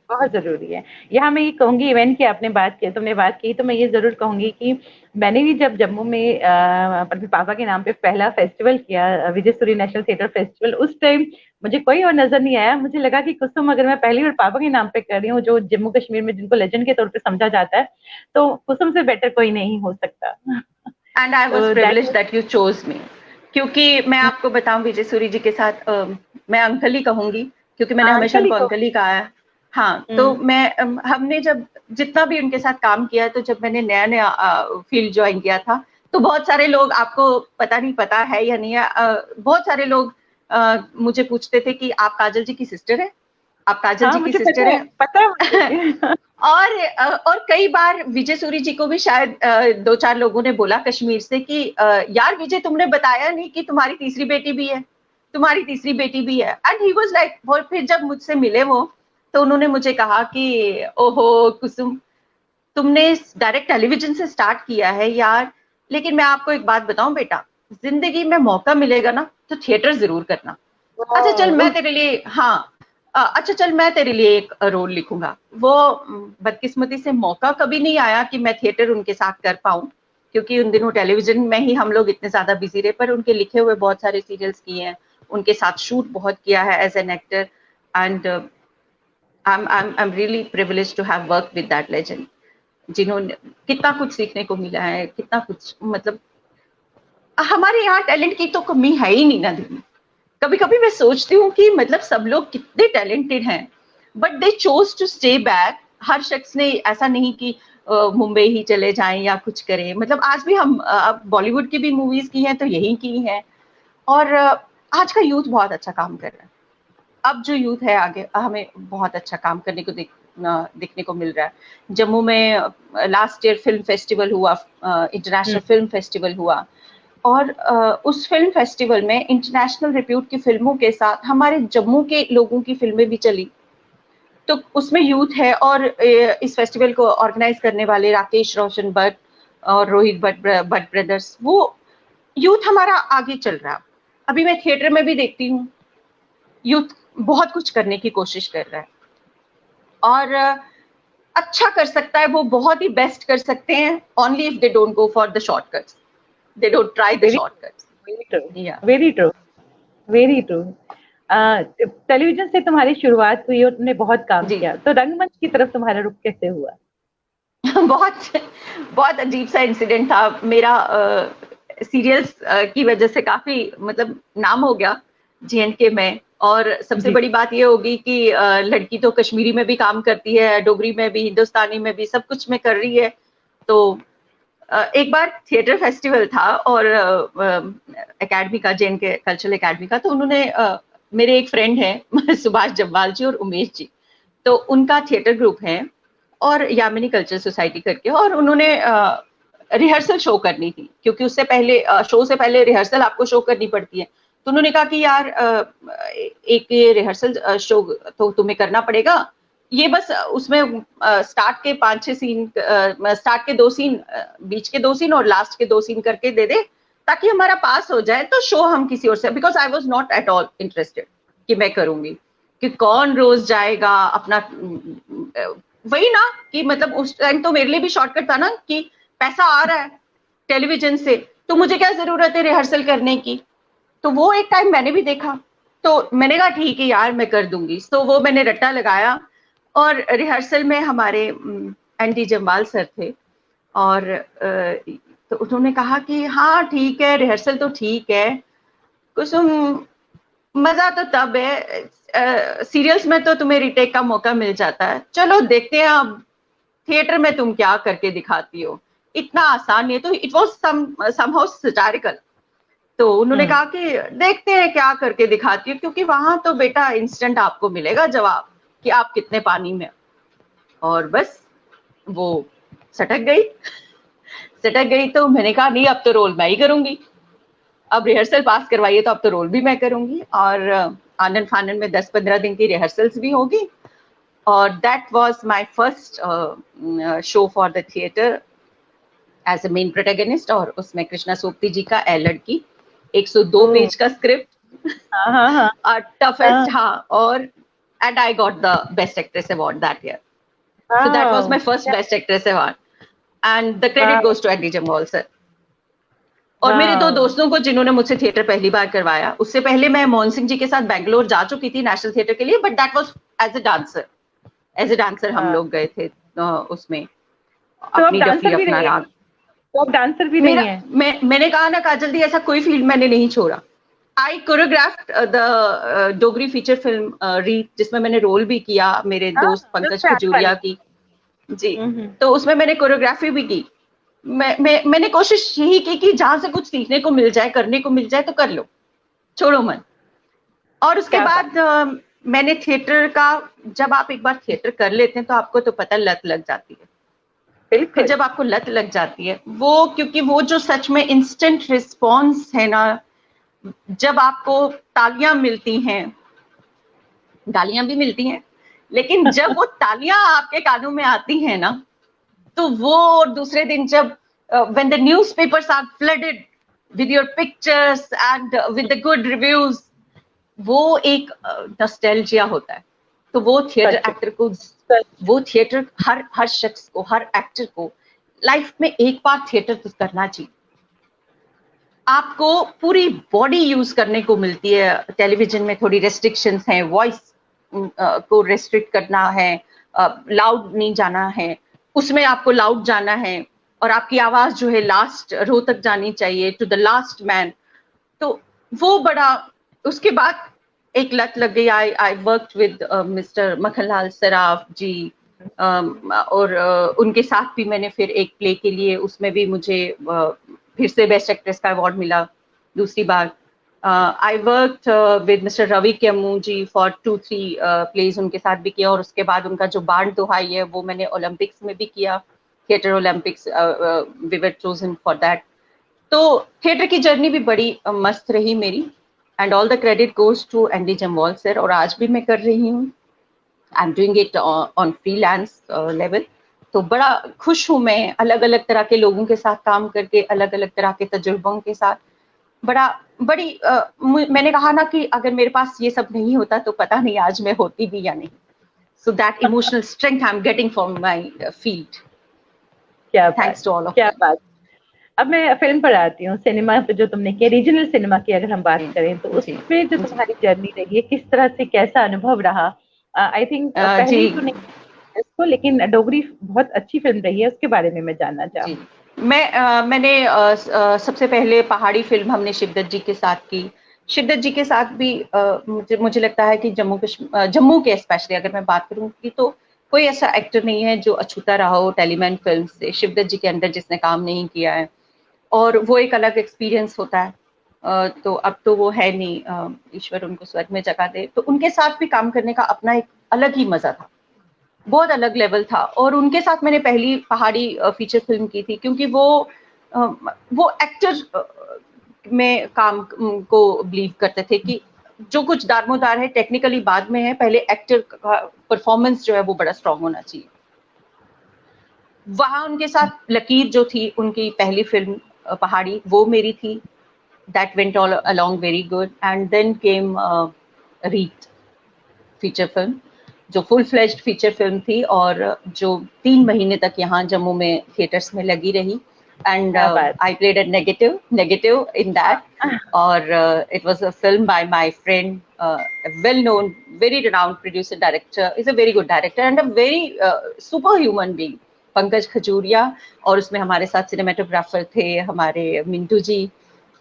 बहुत जरूरी है। यहाँ मैं ये कहूंगी, इवेंट की आपने बात की, तुमने बात की, तो मैं ये जरूर कहूंगी कि मैंने भी जब जम्मू में अपने पापा के नाम पे पहला फेस्टिवल किया, विजय सूरी नेशनल थिएटर फेस्टिवल, उस टाइम मुझे कोई और नजर नहीं आया। मुझे लगा कि कुसुम अगर मैं पहली बार पापा के नाम पे कर रही हूँ, जो जम्मू कश्मीर में जिनको लेजेंड के तौर पे समझा जाता है, तो कुसुम से बेटर कोई नहीं हो सकता। एंड आई वॉज तो प्रिविलेज्ड दैट यू चोज मी। क्योंकि मैं आपको बताऊं, विजय सूरी जी के साथ मैं अंकल ही कहूंगी, क्योंकि मैंने हमेशा उनको अंकल ही कहा है। हाँ, तो हमने जब जितना भी उनके साथ काम किया, तो जब मैंने नया नया फील्ड ज्वाइन किया था, तो बहुत सारे लोग, आपको पता नहीं पता है या नहीं है, बहुत सारे लोग मुझे पूछते थे कि आप काजल जी की सिस्टर है, आप काजल जी की सिस्टर है, पता है और कई बार विजय सूरी जी को भी शायद 2-4 लोगों ने बोला कश्मीर से कि यार विजय, तुमने बताया नहीं कि तुम्हारी तीसरी बेटी भी है, तुम्हारी तीसरी बेटी भी है। एंड ही वाज लाइक, और फिर जब मुझसे मिले वो, तो उन्होंने मुझे कहा कि ओहो कुसुम, तुमने डायरेक्ट टेलीविजन से स्टार्ट किया है यार, लेकिन मैं आपको एक बात बताऊं बेटा, जिंदगी में मौका मिलेगा ना तो थिएटर जरूर करना। अच्छा चल मैं तेरे लिए, हाँ अच्छा चल मैं तेरे लिए एक रोल लिखूंगा। वो बदकिस्मती से मौका कभी नहीं आया कि मैं थिएटर उनके साथ कर पाऊं, क्योंकि उन दिनों टेलीविजन में ही हम लोग इतने ज्यादा बिजी रहे, पर उनके लिखे हुए बहुत सारे सीरियल्स किए हैं, उनके साथ शूट बहुत किया है as an actor, and I'm really privileged to have worked with that legend, जिन्होंने कितना कुछ सीखने को मिला है, कितना कुछ, मतलब हमारे यहाँ टैलेंट की तो कमी है ही नहीं ना दीदी। कभी कभी मैं सोचती हूँ कि मतलब सब लोग कितने टैलेंटेड हैं, but they chose to stay back. हर शख्स ने ऐसा नहीं कि मुंबई ही चले जाएं या कुछ करें, मतलब आज भी हम बॉलीवुड की भी मूवीज की हैं तो यही की हैं, और आज का यूथ बहुत अच्छा काम कर रहा है। अब जो यूथ है आगे, हमें बहुत अच्छा काम करने को देखने को मिल रहा है। जम्मू में लास्ट ईयर फिल्म फेस्टिवल हुआ, इंटरनेशनल फिल्म फेस्टिवल हुआ, और उस फिल्म फेस्टिवल में इंटरनेशनल रिप्यूट की फिल्मों के साथ हमारे जम्मू के लोगों की फिल्में भी चली। तो उसमें यूथ है, और इस फेस्टिवल को ऑर्गेनाइज करने वाले राकेश रोशन भट्ट और रोहित भट्ट ब्रदर्स, वो यूथ हमारा आगे चल रहा है। अभी मैं थिएटर में भी देखती हूँ, यूथ बहुत कुछ करने की कोशिश कर रहा है, और अच्छा कर सकता है, वो बहुत ही बेस्ट कर सकते हैं, only if they don't go for the shortcuts, they don't try the shortcuts. Very true, very true. Television से तुम्हारी शुरुआत हुई और तुमने बहुत काम किया, तो रंगमंच की तरफ तुम्हारा रुख कैसे हुआ? बहुत बहुत अजीब सा इंसिडेंट था मेरा। सीरियल्स की वजह से काफी मतलब नाम हो गया J&K में। और सबसे जी। बड़ी बात ये होगी कि लड़की तो कश्मीरी में भी काम करती है, डोगरी में भी, हिंदुस्तानी में भी, सब कुछ में कर रही है। तो एक बार थिएटर फेस्टिवल था और एकेडमी का, J&K कल्चरल एकेडमी का, तो उन्होंने मेरे एक फ्रेंड है सुभाष जम्वाल जी और उमेश जी, तो उनका थिएटर ग्रुप है और यामिनी कल्चर सोसाइटी करके, और उन्होंने रिहर्सल शो करनी थी, क्योंकि उससे पहले शो से पहले रिहर्सल आपको शो करनी पड़ती है। तो उन्होंने कहा कि यार एक ये रिहर्सल शो तो तुम्हें करना पड़ेगा, ये बस उसमें स्टार्ट के 5-6 सीन, स्टार्ट के 2 सीन, बीच के 2 सीन और लास्ट के 2 सीन करके दे दे, ताकि हमारा पास हो जाए, तो शो हम किसी और से, because I was not at all interested कि मैं करूंगी, कि कौन रोज जाएगा अपना, वही ना, कि मतलब उस टाइम तो मेरे लिए भी शॉर्टकट था ना, कि पैसा आ रहा है टेलीविजन से, तो मुझे क्या जरूरत है रिहर्सल करने की। तो वो एक टाइम मैंने भी देखा, तो मैंने कहा ठीक है यार मैं कर दूंगी। तो वो मैंने रट्टा लगाया, और रिहर्सल में हमारे एनडी जम्वाल सर थे, और तो उन्होंने कहा कि हाँ ठीक है, रिहर्सल तो ठीक है, कुसुम मजा तो तब है, सीरियल्स में तो तुम्हें रिटेक का मौका मिल जाता है, चलो देखते हैं अब थिएटर में तुम क्या करके दिखाती हो, इतना आसान नहीं है। तो इट वॉज समहाउ सैटारिकल। तो उन्होंने कहा कि देखते हैं क्या करके दिखाती हो, क्योंकि वहां तो बेटा इंस्टेंट आपको मिलेगा जवाब कि आप कितने पानी में। और बस वो सटक गई, सटक गई। तो मैंने कहा नहीं, अब तो रोल मैं ही करूंगी, अब रिहर्सल पास करवाइए तो अब तो रोल भी मैं करूंगी। और आनन फानन में 10-15 दिन की रिहर्सल्स भी होगी, और that was my first show for the theatre as a main protagonist. और उसमें कृष्णा सोपती जी का ए लड़की, 102 ओह! पेज का स्क्रिप्ट, हाँ, हाँ, हाँ, टफेस्ट, हाँ, हाँ। और and I got the best actress award that year. So that was wow! My first क्या best actress award, and the credit wow! Goes to Andy Jamwal sir. और मेरे 2 वाओ! दोस्तों को जिन्होंने मुझसे थिएटर पहली बार करवाया, उससे पहले मैं मोहन सिंह जी के साथ बैंगलोर जा चुकी थी नेशनल थिएटर के लिए, but that was as a dancer, as a dancer हम हाँ, लोग गए थे उसमें, तो आप अपनी डफली डांसर भी अपना नहीं हैं? राग। तो आप डांसर भी नहीं मेरा हैं? मैंने कहा ना काजल दी, ऐसा कोई फील्ड मैंने नहीं छोड़ा। I choreographed the Dogri feature film Reet, जिसमें मैंने रोल भी किया मेरे हाँ, दोस्त जो पंकज उसमें आने खजूरिया वाली थी। की। जी। हुँ। तो उसमें मैंने कोरियोग्राफी भी की। मैंने कोशिश यही की कि जहां से कुछ सीखने को मिल जाए, करने को मिल जाए, तो कर लो, छोड़ो मत। और उसके क्या बात! बाद मैंने थिएटर का, जब आप एक बार थिएटर कर लेते हैं तो आपको तो पता लत लग जाती है। फिर बिल्कुल। जब आपको लत लग जाती है वो, क्योंकि वो जो सच में इंस्टेंट रिस्पॉन्स है ना, जब आपको तालियां मिलती हैं, गालियां भी मिलती हैं, लेकिन जब वो तालियां आपके कानों में आती हैं ना, तो वो दूसरे दिन जब when the newspapers are flooded with your pictures and with the good reviews, वो एक नॉस्टैल्जिया होता है। तो वो थिएटर सच एक्टर को, सच वो थिएटर हर हर शख्स को, हर एक्टर को लाइफ में एक बार थिएटर तो करना चाहिए। आपको पूरी बॉडी यूज करने को मिलती है। टेलीविजन में थोड़ी रेस्ट्रिक्शंस हैं, वॉइस को रेस्ट्रिक्ट करना है, लाउड नहीं जाना है, उसमें आपको लाउड जाना है, और आपकी आवाज जो है लास्ट रो तक जानी चाहिए, टू द लास्ट मैन। तो वो बड़ा, उसके बाद एक लत लग गई। I I work with mister Makhanlal Saraf ji, और उनके साथ भी मैंने फिर एक प्ले के लिए, उसमें भी मुझे फिर से बेस्ट एक्ट्रेस का अवार्ड मिला दूसरी बार। I work with mister Ravi Kemu ji for 2-3 plays, उनके साथ भी किया। और उसके बाद उनका जो बाण दुहाई है वो मैंने ओलंपिक्स में भी किया, theatre Olympics, we were chosen for that. तो थिएटर की जर्नी भी बड़ी मस्त रही मेरी, and all the credit goes to Andy Jamwal sir. और आज भी मैं कर रही हूँ, I am doing it on freelance level. तो बड़ा खुश हूँ मैं, अलग अलग तरह के लोगों के साथ काम करके, अलग अलग तरह के तजुर्बों के साथ। बड़ा बड़ी मैंने कहा ना कि अगर मेरे पास ये सब नहीं होता तो पता नहीं आज मैं होती भी या नहीं। So that emotional strength I am getting from my field, क्या बात! थैंक्स टू ऑल ऑफ क्या बात! अब मैं फिल्म पर आती हूँ, सिनेमा पे जो तुमने किया, रीजनल सिनेमा की अगर हम बात देम। करें तो जी उसमें जो जी तुम्हारी जर्नी रही है, किस तरह से कैसा अनुभव रहा? आई थिंक जी। पहली तो नहीं, को, लेकिन डोगरी बहुत अच्छी फिल्म रही है, उसके बारे में मैं जानना चाहूँ। मैंने सबसे पहले पहाड़ी फिल्म हमने शिवदत्त जी के साथ की। शिवदत्त जी के साथ भी मुझे लगता है कि जम्मू के स्पेशली अगर मैं बात करूँ की, तो कोई ऐसा एक्टर नहीं है जो अछूता रहा हो टेलीमैन फिल्म से शिवदत्त जी के अंदर जिसने काम नहीं किया है, और वो एक अलग एक्सपीरियंस होता है। तो अब तो वो है नहीं, ईश्वर उनको स्वर्ग में जगह दे, तो उनके साथ भी काम करने का अपना एक अलग ही मजा था, बहुत अलग लेवल था। और उनके साथ मैंने पहली पहाड़ी फीचर फिल्म की थी, क्योंकि वो एक्टर में काम को बिलीव करते थे कि जो कुछ दारमोदार है टेक्निकली बाद में है, पहले एक्टर का परफॉर्मेंस जो है वो बड़ा स्ट्रांग होना चाहिए। वहां उनके साथ लकीर जो थी, उनकी पहली फिल्म पहाड़ी, वो मेरी थी। That went all along very good, and then came Reet feature film, जो फुल फ्लेज्ड फीचर फिल्म थी, और जो 3 महीने तक यहाँ जम्मू में थिएटर्स में लगी रही। And I played a negative in that, और it was a film by my friend, well known, very renowned producer director, is a very good director and a very super human being, Pankaj Khajuria. और उसमें हमारे साथ cinematographer थे हमारे मिंटू जी,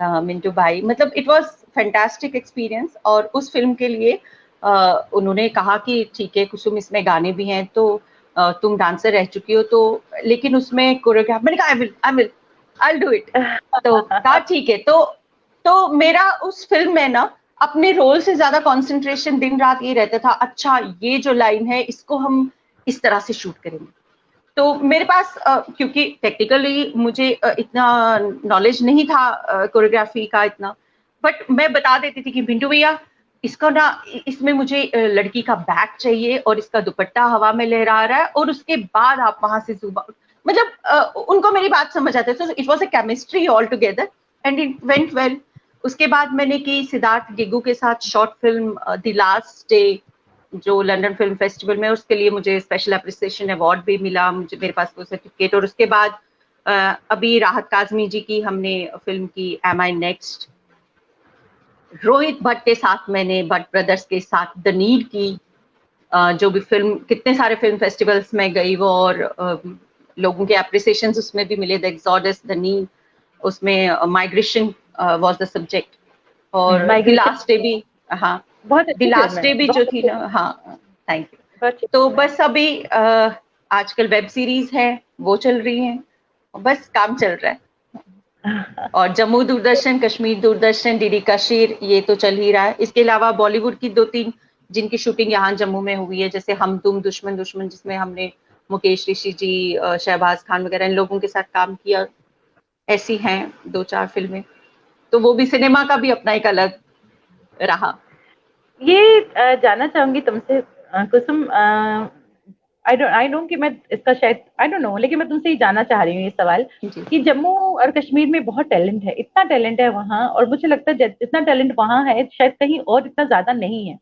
मिंटू भाई। मतलब it was fantastic experience. और उस फिल्म के लिए उन्होंने कहा कि ठीक है कुसुम, इसमें गाने भी हैं, तो तुम डांसर रह चुकी हो, तो लेकिन उसमें कोरियोग्राफ, मैंने कहा आई डू इट। तो कहा ठीक है। तो मेरा उस फिल्म में ना अपने रोल से ज्यादा कंसंट्रेशन दिन रात ये रहता था, अच्छा ये जो लाइन है इसको हम इस तरह से शूट करेंगे। तो मेरे पास क्योंकि टेक्निकली मुझे इतना नॉलेज नहीं था कोरियोग्राफी का इतना, बट मैं बता देती थी कि पिंटू भैया इसका ना, इसमें मुझे लड़की का बैक चाहिए और इसका दुपट्टा हवा में लहरा रहा है, और उसके बाद आप वहां से मतलब उनको मेरी बात समझ आती है। तो it was a chemistry all together and it went well. उसके बाद मैंने की सिद्धार्थ गिग्गू के साथ short film the last day, जो लंदन फिल्म फेस्टिवल में, उसके लिए मुझे स्पेशल अप्रिसिएशन अवार्ड भी मिला, मुझे मेरे पास वो सर्टिफिकेट। और उसके बाद अभी राहत काजमी जी की हमने फिल्म की एम आई नेक्स्ट, रोहित भट्ट के साथ मैंने भट्ट ब्रदर्स के साथ द नीड की, जो भी फिल्म कितने सारे फिल्म फेस्टिवल्स में गई वो, और लोगों के अप्रिसिएशन उसमें भी मिले। द एक्सोडस, द नीड, उसमें माइग्रेशन वाज द सब्जेक्ट, और द लास्ट डे भी, हाँ बहुत द अच्छी फिल्म लास्ट है, डे भी जो थी ना, हाँ थैंक यू। तो बस अभी आजकल वेब सीरीज है वो चल रही है, बस काम चल रहा है। और जम्मू दूरदर्शन, कश्मीर दूरदर्शन, डीडी कशीर, ये तो चल ही रहा है। इसके अलावा बॉलीवुड की 2-3 जिनकी शूटिंग यहाँ जम्मू में हुई है, जैसे हम तुम दुश्मन दुश्मन, जिसमें हमने मुकेश ऋषि जी, शहबाज खान वगैरह इन लोगों के साथ काम किया, ऐसी हैं 2-4 फिल्में। तो वो भी सिनेमा का भी अपना एक अलग रहा। ये जानना चाहूंगी तुमसे कुसुम, आई डोंट कि मैं इसका शायद आई डोंट नो, लेकिन मैं तुमसे ये जानना चाह रही हूँ ये सवाल कि जम्मू और कश्मीर में बहुत टैलेंट है, इतना टैलेंट है वहाँ, और मुझे लगता है जितना टैलेंट वहाँ है शायद कहीं और इतना ज्यादा नहीं है।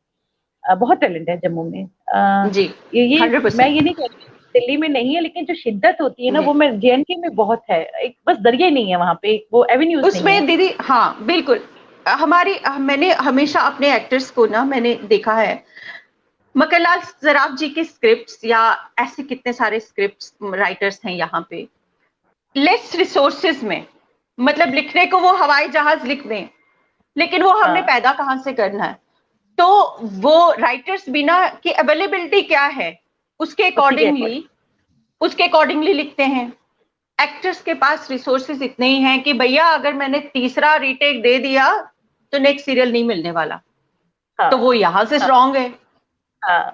बहुत टैलेंट है जम्मू में। जी, ये मैं 100%। ये नहीं कह रही दिल्ली में नहीं है, लेकिन जो शिद्दत होती है ना, वो मैं जेएनके में बहुत है। एक बस दरिया नहीं है वहाँ पे, वो एवेन्यूज नहीं है उसमें दीदी, हाँ बिल्कुल। मैंने हमेशा अपने एक्टर्स को ना मैंने देखा है, मक्खनलाल सराफ जी के स्क्रिप्ट्स, या ऐसे कितने सारे स्क्रिप्ट्स राइटर्स हैं यहाँ पे, लेस रिसोर्सेज में, मतलब लिखने को वो हवाई जहाज लिख दें, लेकिन वो हमने पैदा कहाँ से करना है। तो वो राइटर्स बिना की अवेलेबिलिटी क्या है उसके अकॉर्डिंगली लिखते हैं। एक्टर्स के पास रिसोर्सेज इतने ही हैं कि भैया अगर मैंने तीसरा रीटेक दे दिया तो नेक्स्ट सीरियल नहीं मिलने वाला। तो वो यहाँ से स्ट्रॉन्ग है।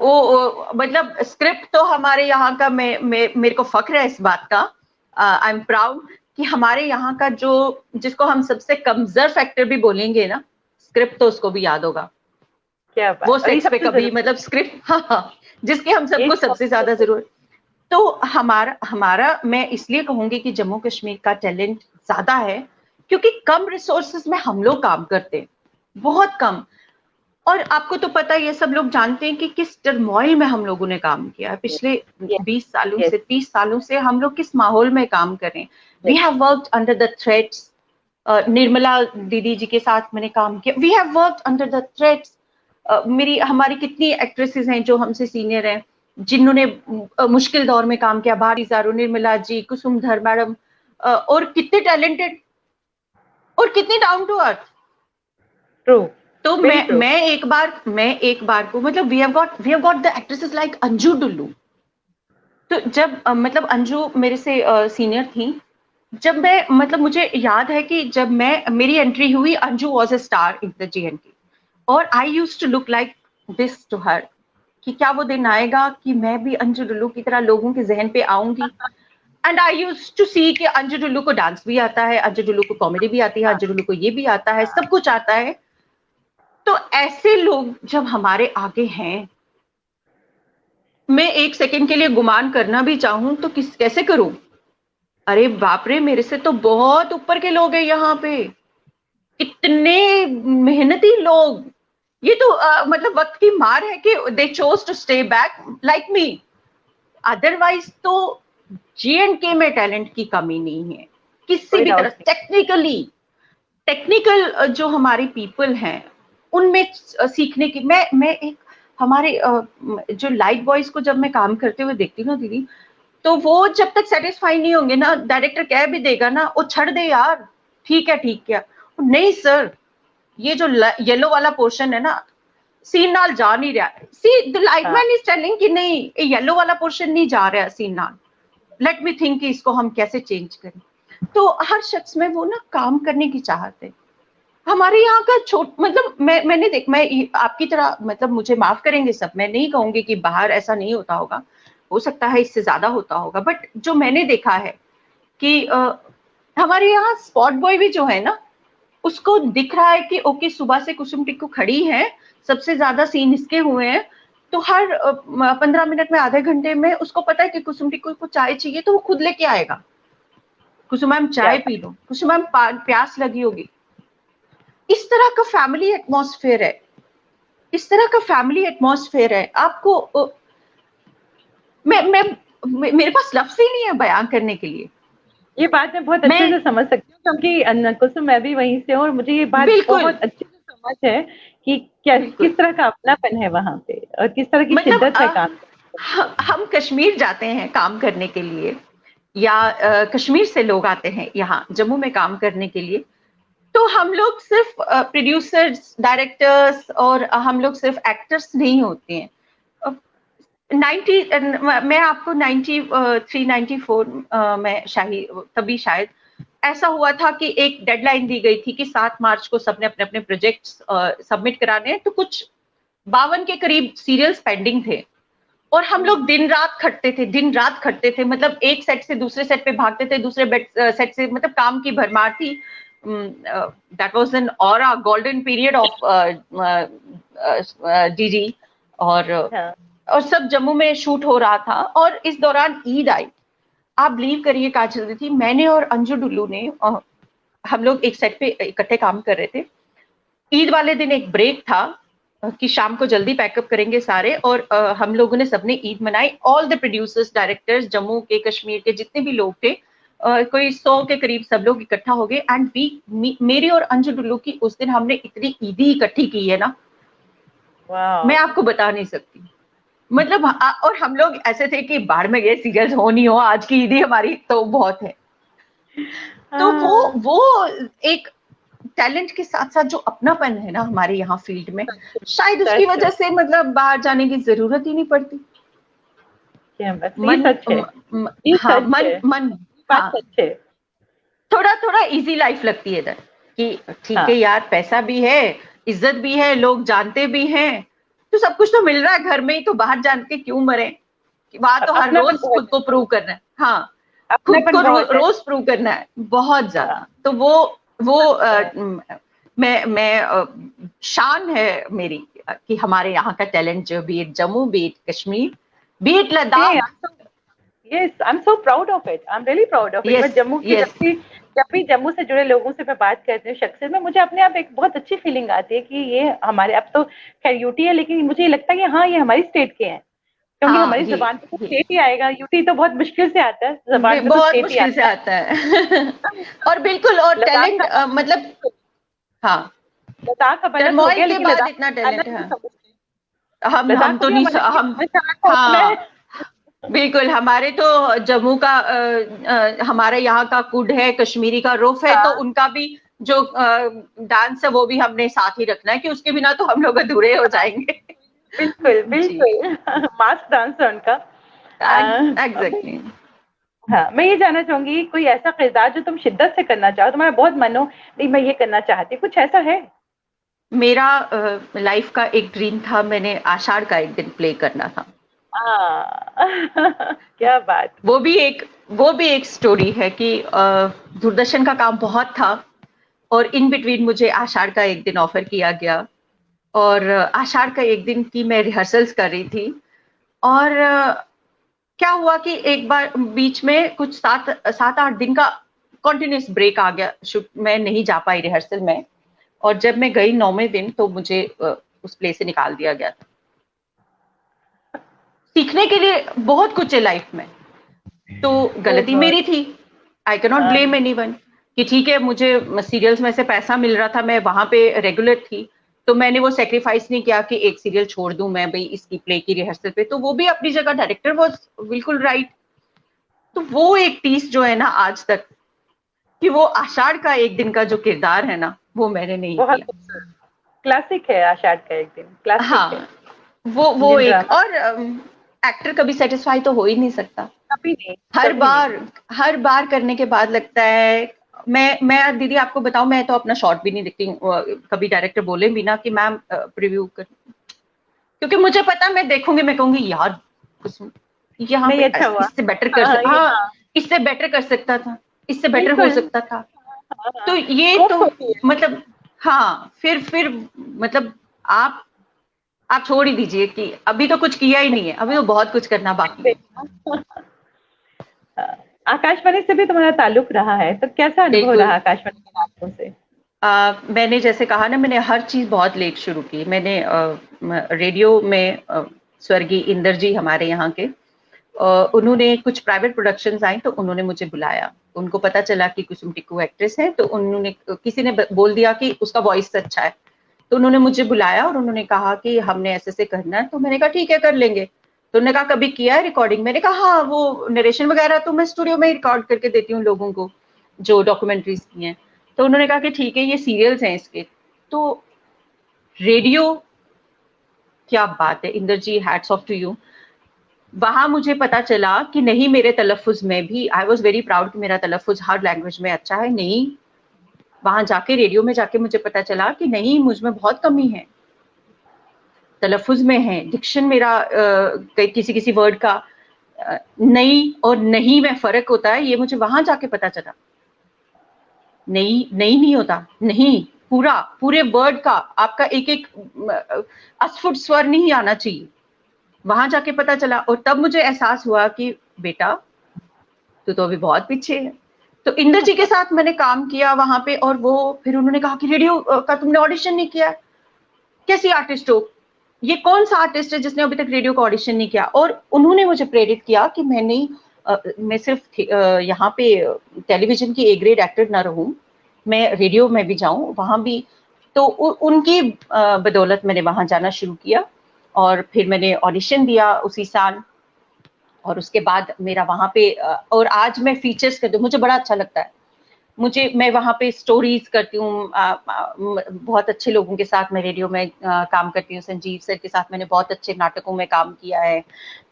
वो मतलब स्क्रिप्ट तो हमारे यहाँ का, मेरे को फख्र है इस बात का, आई एम प्राउड कि हमारे यहाँ का जो, जिसको हम सबसे कमजोर फैक्टर भी बोलेंगे ना, स्क्रिप्ट तो उसको भी याद होगा। क्या बात, वो सेक्स पे कभी मतलब स्क्रिप्ट, हाँ, जिसकी हम सबको सबसे ज्यादा जरूरत। तो हमारा मैं इसलिए कहूंगी कि जम्मू कश्मीर का टैलेंट ज्यादा है, क्योंकि कम रिसोर्सेज में हम लोग काम करते हैं, बहुत कम। और आपको तो पता है, ये सब लोग जानते हैं कि किस टर्मोइल में हम लोगों ने काम किया है पिछले 20 सालों से, 30 सालों से हम लोग किस माहौल में काम कर रहे हैं। We have worked under the threats. Nirmala दीदी जी के साथ मैंने काम किया, we have worked under the threats. हमारी कितनी एक्ट्रेसेस हैं जो हमसे सीनियर हैं, जिन्होंने मुश्किल दौर में काम किया, भारती सारू, निर्मला जी, कुसुमधर मैडम, और कितने टैलेंटेड और कितनी डाउन टू अर्थ। ट्रू, तो वेरी ट्रू। मैं एक बार को मतलब we have got the actresses like Anju Dullu. तो जब मतलब अंजू मेरे से सीनियर थी, जब मैं मतलब मुझे याद है कि जब मेरी एंट्री हुई, Anju was a star in the GNT, और I used to look like this to her, कि क्या वो दिन आएगा कि मैं भी अंजू डुल्लू की तरह लोगों के जहन पे आऊंगी। एंड आई यूज्ड टू सी कि अंजू डुल्लू को डांस भी आता है, अंजू डुल्लू को कॉमेडी भी आती है, हाँ, अंजू डुल्लू को ये भी आता है, हाँ, सब कुछ आता है। तो ऐसे लोग जब हमारे आगे हैं, मैं एक सेकंड के लिए गुमान करना भी चाहूं तो कैसे करूं? अरे बाप रे, मेरे से तो बहुत ऊपर के लोग हैं यहाँ पे, कितने मेहनती लोग। ये तो मतलब वक्त की मार है कि they chose to stay back like me. Otherwise तो J&K में टैलेंट की कमी नहीं है किसी कोई भी तरह। डाउट नहीं। टेक्निकल जो हमारे पीपल हैं, उनमें सीखने की, मैं एक हमारे जो लाइट बॉयज को जब मैं काम करते हुए देखती हूँ ना दीदी, तो वो जब तक सेटिस्फाई नहीं होंगे ना, डायरेक्टर कह भी देगा ना, वो छड़ दे यार, ठीक है ठीक है, नहीं सर, ये जो येलो वाला पोर्शन है ना, सीन नाल जा नहीं रहा, सी द हाँ, लाइटमैन इज टेलिंग कि नहीं, येलो वाला पोर्शन नहीं जा रहा सीन नाल, लेट मी थिंक कि इसको हम कैसे चेंज करें। तो हर शख्स में वो ना काम करने की चाहत है। हमारे यहाँ का मतलब मैंने मैं आपकी तरह, मतलब मुझे माफ करेंगे सब, मैं नहीं कहूंगी कि बाहर ऐसा नहीं होता होगा, हो सकता है इससे ज्यादा होता होगा, बट जो मैंने देखा है कि हमारे यहाँ स्पॉट बॉय भी जो है ना, उसको दिख रहा है कि ओके सुबह से कुसुम टिक्कू खड़ी है, सबसे ज्यादा सीन इसके हुए हैं, तो हर 15 मिनट में, आधे घंटे में उसको पता है कि कुसुम टिक्कू को चाय चाहिए, तो वो खुद लेके आएगा, कुसुम मैम क्या चाय पी लो, कुसुम मैम प्यास लगी होगी। इस तरह का फैमिली एटमॉस्फेयर है, इस तरह का फैमिली एटमॉस्फेयर है आपको। मैं मेरे पास लफ्ज ही नहीं है बयान करने के लिए। ये बात मैं बहुत अच्छे मैं से समझ सकती हूँ, क्योंकि कुसुम मैं भी वहीं से हूँ, और मुझे ये बात बिल्कुल बहुत अच्छे से समझ है कि क्या बिल्कुल किस तरह का अपनापन है वहां पे, और किस तरह की मतलब शिद्दत है काम करने हम कश्मीर जाते हैं काम करने के लिए, या कश्मीर से लोग आते हैं यहाँ जम्मू में काम करने के लिए, तो हम लोग सिर्फ प्रोड्यूसर्स, डायरेक्टर्स, और हम लोग सिर्फ एक्टर्स नहीं होते हैं। 90 मैं आपको 93 94 में शाही तभी शायद ऐसा हुआ था कि एक डेडलाइन दी गई थी कि 7 मार्च को सबने अपने अपने प्रोजेक्ट्स सबमिट कराने हैं, तो कुछ 52 के करीब सीरियल्स पेंडिंग थे, और हम लोग दिन रात खटते थे, दिन रात खटते थे, मतलब एक सेट से दूसरे सेट पे भागते थे, दूसरे सेट से, मतलब काम की भरमार थी। That was an aura golden period of DD, और हाँ, और सब जम्मू में शूट हो रहा था, और इस दौरान ईद आई। आप बिलीव करिए क्या चल रही थी, मैंने और अंजू डुल्लू ने हम लोग एक सेट पे इकट्ठे काम कर रहे थे। ईद वाले दिन एक ब्रेक था कि शाम को जल्दी पैकअप करेंगे सारे, और हम लोगों ने सबने ईद मनाई, all the producers, directors, Jammu के, कश्मीर के जितने भी लोग थे, कोई 100 के करीब सब लोग इकट्ठा हो गए, एंड मेरी और अंजू डुल्लू की उस दिन हमने इतनी ईदी इकट्ठी की है ना, मैं वाह, आपको बता नहीं सकती। मतलब और हम लोग ऐसे थे कि बाहर में गए, सीरियस हो नहीं हो, आज की ईदी हमारी तो बहुत है। तो हाँ, वो एक टैलेंट के साथ साथ जो अपनापन है ना हमारे यहाँ फील्ड में, शायद उसकी सच वजह से मतलब बाहर जाने की जरूरत ही नहीं पड़ती। है, बस ये मन सच है, ये हाँ, सच है, मन ये बात हाँ, सच है। थोड़ा थोड़ा इजी लाइफ लगती है इधर, कि ठीक है हाँ, यार, पैसा भी है, इज्जत भी है, लोग जानते भी हैं, तो सब कुछ तो मिल रहा है घर में ही, तो बाहर जान के क्यों मरे। वहां और तो हर अपनापन रोज बहुत खुद है, को प्रूव करना है, हाँ, खुद अपनापन को बहुत है। रोज प्रूव करना है, बहुत ज्यादा। हाँ, तो वो है। मैं शान है मेरी कि हमारे यहाँ का टैलेंट, जो B it Jammu, B it Kashmir, B it See, Ladakh. yes, I'm so proud of it. I'm really proud of it. Yes मैं जम्मू की यस जब भी जम्मू से जुड़े लोगों से मैं बात करती हूँ शख्सियत में, मुझे अपने आप एक बहुत अच्छी फीलिंग आती है कि ये हमारे, अब तो खैर यूटी है, लेकिन मुझे ये लगता है कि हाँ, ये हमारी स्टेट के हैं, क्योंकि हाँ, हमारी ये जबान पे तो ये स्टेट ही आएगा, यूटी तो बहुत मुश्किल से आता है, जबान पे तो बहुत स्टेट ही मुश्किल से आता आता है। और बिल्कुल, और लद्दाख टैलेंट का मतलब, मतलब हाँ, लद्दाख अब अलग हो टर्मोइल गया, के लेकिन बाद लद्दाख इतना को टैलेंट अलग है। नहीं समझते। हम लद्दाख को तो भी नहीं हमारे हम, में शामिल होना है। हाँ बिल्कुल, हमारे तो जम्मू का हमारे यहाँ का कुड है, कश्मीरी का रुफ है, तो हाँ उनका भी जो डांस है वो भी हमने साथ ही रखना है, कि उसके बिना तो हम लोग अधूरे हो हाँ, जाएंगे। बिल्कुल जी, बिल्कुल। मास डांस है उनका। एग्जैक्टली। हाँ, मैं ये जानना चाहूंगी कोई ऐसा किरदार जो तुम शिद्दत से करना चाहो, तुम्हारा बहुत मन हो, नहीं मैं ये करना चाहती, कुछ ऐसा है? मेरा लाइफ का एक ड्रीम था, मैंने आषाढ़ का एक दिन प्ले करना था। क्या बात। वो भी एक वो भी एक स्टोरी है कि दूरदर्शन का काम बहुत था, और इन बिटवीन मुझे आषाढ़ का एक दिन ऑफर किया गया, और आषाढ़ का एक दिन की मैं रिहर्सल्स कर रही थी, और क्या हुआ कि एक बार बीच में कुछ 7-8 दिन का कंटिन्यूस ब्रेक आ गया, मैं नहीं जा पाई रिहर्सल में, और जब मैं गई 9वें दिन तो मुझे उस प्ले से निकाल दिया गया था। सीखने के लिए बहुत कुछ है लाइफ में, तो ओ गलती गॉड। मेरी थी, I can not blame anyone, कि ठीक है मुझे सीरियल्स में से पैसा मिल रहा था, मैं वहां पे रेगुलर थी, तो मैंने वो सेक्रीफाइस नहीं किया कि एक सीरियल छोड़ दूं मैं भाई इसकी प्ले की रिहर्सल पे, तो वो भी अपनी जगह डायरेक्टर वॉज बिल्कुल राइट। तो वो एक टीस जो है ना आज तक, कि वो आषाढ़ का एक दिन का जो किरदार है ना, वो मैंने नहीं बहुत किया। खूबसूरत। क्लासिक है आषाढ़ का एक दिन, क्लासिक है। हाँ, वो इंडियन एक, ड्रामा। और एक्टर कभी सेटिस्फाई तो हो ही नहीं सकता, कभी नहीं, हर कभी नहीं। बार हर बार करने के बाद लगता है। मैं दीदी आपको बताऊं, मैं तो अपना शॉट भी नहीं दिखती कभी डायरेक्टर बोले भी ना कि मैम प्रीव्यू कर, क्योंकि मुझे पता, मैं देखूंगी, मैं कहूंगी यार कुछ यहाँ पे नहीं अच्छा हुआ। इससे बेटर कर हाँ, हाँ, हाँ, इससे बेटर कर सकता था, इससे बेटर हो बिल्कुल। सकता था। हाँ, तो हाँ, ये स्कोप तो होती है। मतलब, हाँ फिर मतलब आप आप छोड़ ही दीजिए कि अभी तो कुछ किया ही नहीं है, अभी तो बहुत कुछ करना बाकी है। आकाशवाणी से भी तुम्हारा ताल्लुक रहा है, तो कैसा अनुभव बिल्कुल। रहा आकाशवाणी के नाटकों से? मैंने जैसे कहा ना, मैंने हर चीज बहुत लेट शुरू की, मैंने रेडियो में स्वर्गीय इंदर जी हमारे यहाँ के, उन्होंने कुछ प्राइवेट प्रोडक्शंस आई तो उन्होंने मुझे बुलाया, उनको पता चला कि कुसुम टिक्कू एक्ट्रेस है, तो उन्होंने किसी ने बोल दिया कि उसका वॉइस अच्छा है, तो उन्होंने मुझे बुलाया और उन्होंने कहा कि हमने ऐसे ऐसे करना है, तो मैंने कहा ठीक है कर लेंगे। तो उन्होंने कहा कभी किया है रिकॉर्डिंग, मैंने कहा हाँ, वो नरेशन वगैरह तो मैं स्टूडियो में ही रिकॉर्ड करके देती हूँ लोगों को जो डॉक्यूमेंट्रीज की हैं। तो उन्होंने कहा कि ठीक है ये सीरियल्स हैं इसके, तो रेडियो, क्या बात है इंदर जी, हैट्स ऑफ टू यू। वहां मुझे पता चला कि नहीं, मेरे तलफ़ुज़ में भी आई वाज़ वेरी प्राउड कि मेरा तलफ़ुज़ हर लैंग्वेज में अच्छा है, नहीं, वहां जाके रेडियो में जाके मुझे पता चला कि नहीं, मुझ में बहुत कमी है, तलफ़ुज़ में है, डिक्शन मेरा किसी किसी वर्ड का नहीं और नहीं में फ़र्क होता है, ये मुझे वहां जाके पता चला। नहीं, नहीं नहीं होता, नहीं, पूरे वर्ड का आपका एक-एक अस्फुट स्वर नहीं आना चाहिए। वहां जाके पता चला, और तब मुझे एहसास हुआ कि बेटा तू तो अभी बहुत पीछे है। तो इंदर जी के साथ मैंने काम किया वहां पे, और वो फिर उन्होंने कहा कि रेडियो का तुमने ऑडिशन नहीं किया, कैसी आर्टिस्ट हो, ये कौन सा आर्टिस्ट है जिसने अभी तक रेडियो का ऑडिशन नहीं किया। और उन्होंने मुझे प्रेरित किया कि मैं सिर्फ यहाँ पे टेलीविजन की ए ग्रेड एक्टर ना रहूं, मैं रेडियो में भी जाऊं, वहां भी। तो उनकी बदौलत मैंने वहां जाना शुरू किया, और फिर मैंने ऑडिशन दिया उसी साल, और उसके बाद मेरा वहां पे और आज मैं फीचर्स करती हूँ, मुझे बड़ा अच्छा लगता है, मैं वहां पे स्टोरीज करती हूँ, बहुत अच्छे लोगों के साथ मैं रेडियो में काम करती हूँ, संजीव सर के साथ मैंने बहुत अच्छे नाटकों में काम किया है,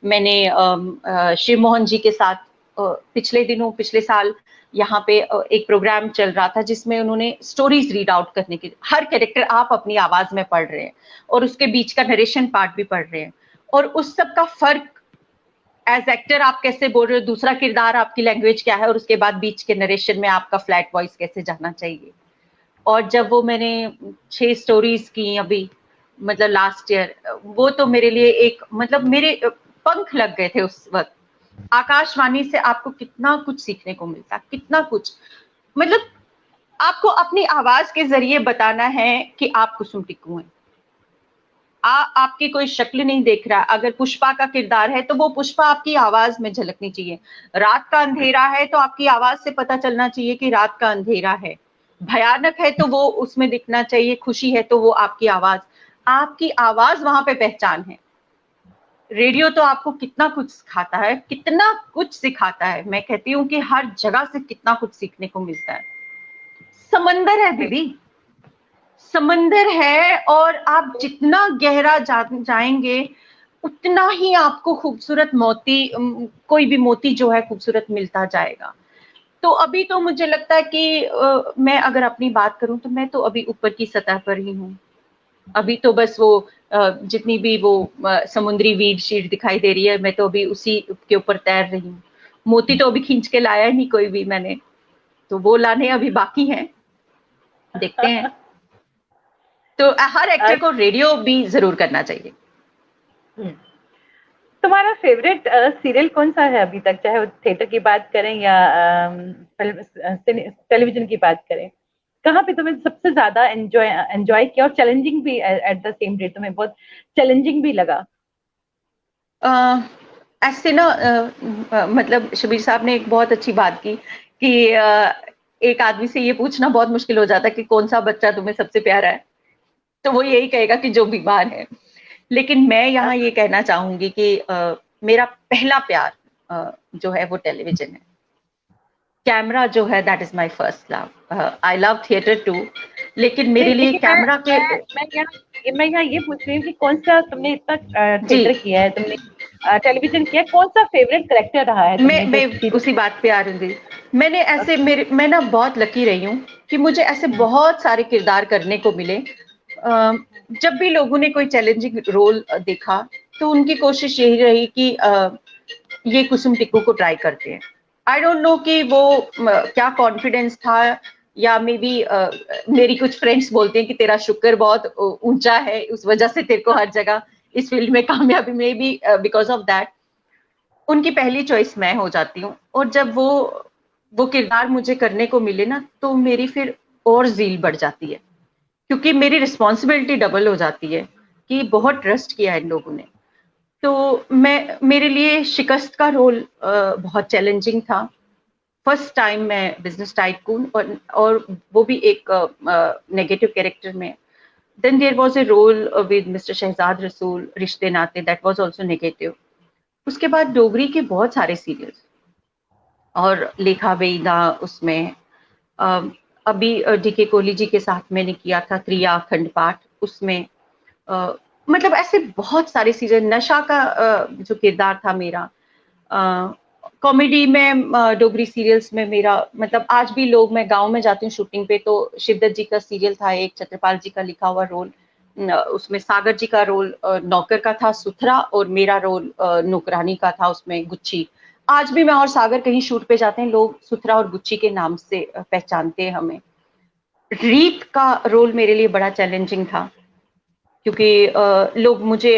मैंने शिव मोहन जी के साथ पिछले साल यहाँ पे एक प्रोग्राम चल रहा था जिसमें उन्होंने स्टोरीज रीड आउट करने की, हर कैरेक्टर आप अपनी आवाज में पढ़ रहे हैं, और उसके बीच का नरेशन पार्ट भी पढ़ रहे हैं, और उस सब का फर्क एज एक्टर आप कैसे बोल रहे हो, दूसरा किरदार आपकी लैंग्वेज क्या है, और उसके बाद बीच के नरेशन में आपका फ्लैट वॉइस कैसे जाना चाहिए। और जब वो मैंने 6 स्टोरीज की अभी, मतलब लास्ट ईयर, वो तो मेरे लिए एक, मतलब मेरे पंख लग गए थे उस वक्त। आकाशवाणी से आपको कितना कुछ सीखने को मिलता, कितना कुछ, मतलब आपको अपनी आवाज के जरिए बताना है कि आप कुसुम टिक्कू हैं। आपकी कोई शक्ल नहीं देख रहा, अगर पुष्पा का किरदार है तो वो पुष्पा आपकी आवाज में झलकनी चाहिए, रात का अंधेरा है तो आपकी आवाज से पता चलना चाहिए कि रात का अंधेरा है, भयानक है तो वो उसमें दिखना चाहिए, खुशी है तो वो आपकी आवाज, आपकी आवाज वहां पे पहचान है। रेडियो तो आपको कितना कुछ सिखाता है, कितना कुछ सिखाता है, मैं कहती हूँ कि हर जगह से कितना कुछ सीखने को मिलता है। समंदर है दीदी, समंदर है, और आप जितना गहरा जाएंगे उतना ही आपको खूबसूरत मोती, कोई भी मोती जो है खूबसूरत मिलता जाएगा। तो अभी तो मुझे लगता है कि मैं अगर अपनी बात करूं तो मैं तो अभी ऊपर की सतह पर ही हूँ। अभी तो बस वो जितनी भी वो समुद्री वीड शीट दिखाई दे रही है, मैं तो अभी उसी के ऊपर तैर रही हूँ। मोती तो अभी खींच के लाया नहीं कोई भी मैंने, तो वो लाने अभी बाकी हैं, देखते हैं। तो हर एक्टर को रेडियो भी जरूर करना चाहिए। तुम्हारा फेवरेट सीरियल कौन सा है अभी तक, चाहे वो थिएटर की बात करें या टेलीविजन की बात करें? कहाँ पे तुम्हें सबसे ज्यादा एंजॉय एंजॉय किया, और चैलेंजिंग भी एट द सेम रेट, तुम्हें बहुत चैलेंजिंग भी लगा? ऐसे ना मतलब शबीर साहब ने एक बहुत अच्छी बात की कि एक आदमी से ये पूछना बहुत मुश्किल हो जाता है कि कौन सा बच्चा तुम्हें सबसे प्यारा है, तो वो यही कहेगा कि जो बीमार है। लेकिन मैं यहाँ ये कहना चाहूंगी कि मेरा पहला प्यार जो है वो टेलीविजन है। कैमरा जो है that is my first love. I love theatre too, लेकिन मेरे लिए लेकिन कैमरा के मैं यहाँ ये पूछ रही हूँ कि कौन सा तुमने इतना जी, थिएटर किया है, तुमने टेलीविजन किया है, कौन सा फेवरेट करेक्टर रहा है तुमने जो मैं सीरियल? उसी बात पे आ रही थी। मैंने ऐसे मैं ना बहुत लकी रही हूँ कि मुझे ऐसे बहुत सारे किरदार करने को मिले। जब भी लोगों ने कोई चैलेंजिंग रोल देखा तो उनकी कोशिश यही रही कि ये कुसुम टिक्कू को ट्राई करते हैं। आई डोंट नो कि वो क्या कॉन्फिडेंस था, या मे बी मेरी कुछ फ्रेंड्स बोलते हैं कि तेरा शुक्र बहुत ऊंचा है, उस वजह से तेरे को हर जगह इस फील्ड में कामयाबी, may be because of that उनकी पहली चॉइस मैं हो जाती हूँ। और जब वो किरदार मुझे करने को मिले ना, तो मेरी फिर और जील बढ़ जाती है, क्योंकि मेरी रिस्पॉन्सिबिलिटी डबल हो जाती है कि बहुत ट्रस्ट किया है इन लोगों ने। तो मैं, मेरे लिए शिकस्त का रोल बहुत चैलेंजिंग था। फर्स्ट टाइम मैं बिजनेस टाइकून, और वो भी एक नेगेटिव कैरेक्टर में। Then there was a role with mister Shahzad Rasool, रिश्ते नाते, दैट वाज आल्सो नेगेटिव। उसके बाद डोगरी के बहुत सारे सीरियल्स, और लेखा वेदा उसमें, अ, अभी डीके कोहली जी के साथ मैंने किया था क्रिया अखंड पाठ उसमें। अ, मतलब ऐसे बहुत सारे सीरियल, नशा का जो किरदार था मेरा, कॉमेडी में, डोगरी सीरियल्स में मेरा, मतलब आज भी लोग, मैं गांव में जाती हूँ शूटिंग पे तो शिवदत्त जी का सीरियल था एक, छत्रपाल जी का लिखा हुआ रोल, उसमें सागर जी का रोल नौकर का था सुथरा, और मेरा रोल नौकरानी का था उसमें गुच्ची। आज भी मैं और सागर कहीं शूट पे जाते हैं, लोग सुथरा और गुच्ची के नाम से पहचानते हैं हमें। रीत का रोल मेरे लिए बड़ा चैलेंजिंग था, क्योंकि लोग मुझे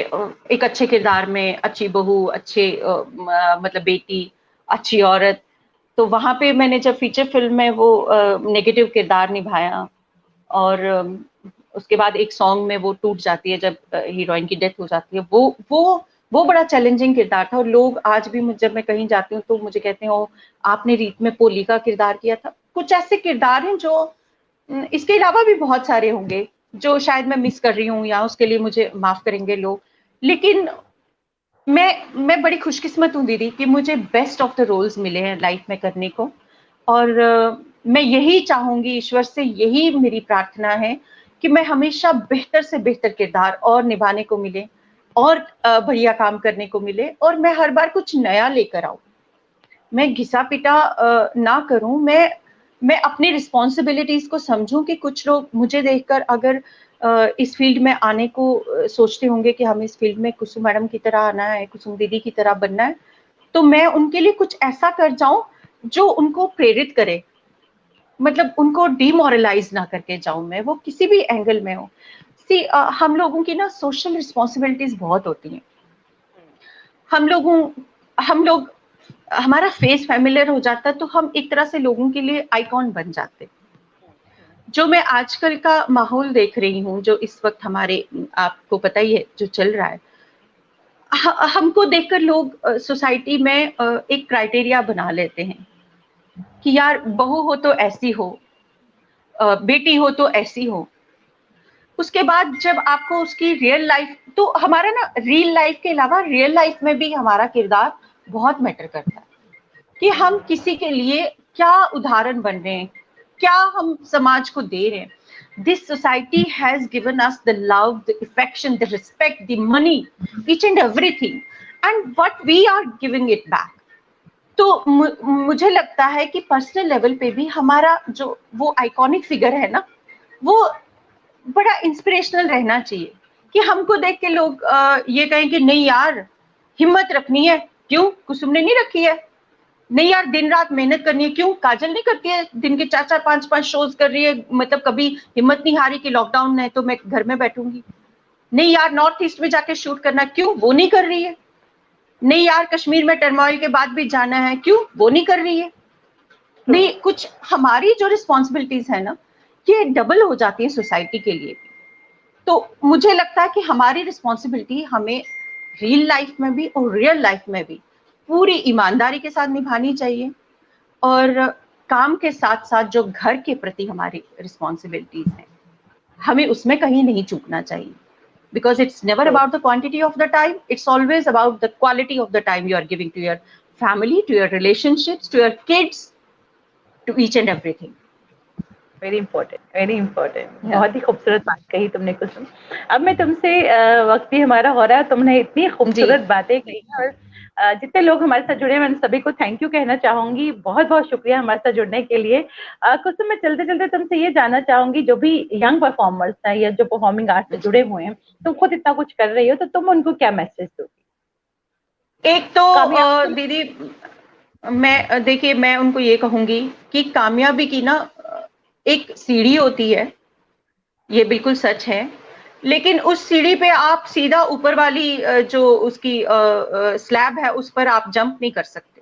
एक अच्छे किरदार में, अच्छी बहू, अच्छे मतलब बेटी, अच्छी औरत, तो वहां पे मैंने जब फीचर फिल्म में वो नेगेटिव किरदार निभाया, और उसके बाद एक सॉन्ग में वो टूट जाती है जब हीरोइन की डेथ हो जाती है, वो बड़ा चैलेंजिंग किरदार था। और लोग आज भी जब मैं कहीं जाती हूँ तो मुझे कहते हैं, ओ आपने रीत में पोली का किरदार किया था। कुछ ऐसे किरदार हैं जो, इसके अलावा भी बहुत सारे होंगे जो शायद मैं मिस कर रही हूँ, या उसके लिए मुझे माफ करेंगे लोग। लेकिन मैं बड़ी खुशकिस्मत हूँ दीदी कि मुझे बेस्ट ऑफ द रोल्स मिले हैं लाइफ में करने को। और मैं यही चाहूंगी, ईश्वर से यही मेरी प्रार्थना है कि मैं हमेशा बेहतर से बेहतर किरदार और निभाने को मिले, और बढ़िया काम करने को मिले, और मैं हर बार कुछ नया लेकर आऊं। मैं घिसा पिटा ना करूं, मैं अपनी रिस्पॉन्सिबिलिटीज को समझूं कि कुछ लोग मुझे देखकर अगर इस फील्ड में आने को सोचते होंगे कि हमें इस फील्ड में कुसुम मैडम की तरह आना है, कुसुम दीदी की तरह बनना है, तो मैं उनके लिए कुछ ऐसा कर जाऊं जो उनको प्रेरित करे, मतलब उनको डिमोरलाइज ना करके जाऊं मैं, वो किसी भी एंगल में हो। सी हम लोगों की ना सोशल रिस्पॉन्सिबिलिटीज बहुत होती हैं। हम लोगों हम लोग, हमारा फेस फैमिलियर हो जाता है तो हम एक तरह से लोगों के लिए आइकॉन बन जाते हैं। जो मैं आजकल का माहौल देख रही हूँ, जो इस वक्त हमारे, आपको पता ही है जो चल रहा है, हमको देखकर लोग सोसाइटी में एक क्राइटेरिया बना लेते हैं कि यार बहू हो तो ऐसी हो, बेटी हो तो ऐसी हो। उसके बाद जब आपको उसकी रियल लाइफ, तो हमारा ना रियल लाइफ के अलावा रियल लाइफ में भी हमारा किरदार बहुत मैटर करता है कि हम किसी के लिए क्या उदाहरण बन रहे हैं, क्या हम समाज को दे रहे हैं. This society has given us the love, the affection, the respect, the money, each and everything, and what we are giving it back. तो मुझे लगता है कि पर्सनल लेवल पे भी हमारा जो वो आइकॉनिक फिगर है ना, वो बड़ा इंस्पिरेशनल रहना चाहिए कि हमको देख के लोग ये कहें कि नहीं यार हिम्मत रखनी है, क्यों कुसुम ने नहीं रखी है, नहीं यार दिन रात मेहनत करनी है, क्यों काजल नहीं करती है, दिन के 4-4 5-5 शोज कर रही है, मतलब कभी हिम्मत नहीं हारी कि लॉकडाउन है तो मैं घर में बैठूंगी. नहीं यार नॉर्थ ईस्ट में जाके शूट करना, क्यों वो नहीं कर रही है. नहीं यार कश्मीर में टर्मोइल के बाद भी जाना है, क्यों वो नहीं कर रही है. नहीं, कुछ हमारी जो रिस्पॉन्सिबिलिटीज है ना ये डबल हो जाती है सोसाइटी के लिए. तो मुझे लगता है कि हमारी रिस्पॉन्सिबिलिटी हमें रियल लाइफ में भी और रियल लाइफ में भी पूरी ईमानदारी के साथ निभानी चाहिए, और काम के साथ साथ जो घर के प्रति हमारी रिस्पॉन्सिबिलिटीज हैं हमें उसमें कहीं नहीं चूकना चाहिए. Because it's never about the quantity of the time, it's always about the quality of the time you are giving to your family, to your relationships, to your kids, to each and everything. Very important. बहुत ही खूबसूरत बात कही तुमने कुसुम. अब मैं तुमसे वक्त भी हमारा हो रहा है, तुमने इतनी खूबसूरत बातें कही और जितने लोग हमारे साथ जुड़े हैं मैं सभी को थैंक यू कहना चाहूंगी. बहुत बहुत शुक्रिया हमारे साथ जुड़ने के लिए. कुसुम मैं चलते चलते तुमसे ये जानना चाहूंगी, जो भी यंग परफॉर्मर्स हैं या जो परफॉर्मिंग आर्ट से जुड़े हुए हैं, तुम खुद इतना कुछ कर रही हो तो तुम उनको क्या मैसेज दोगी? एक तो दीदी मैं देखिए मैं उनको ये कहूंगी कि कामयाबी की ना एक सीढ़ी होती है, ये बिल्कुल सच है, लेकिन उस सीढ़ी पे आप सीधा ऊपर वाली जो उसकी स्लैब है उस पर आप जंप नहीं कर सकते.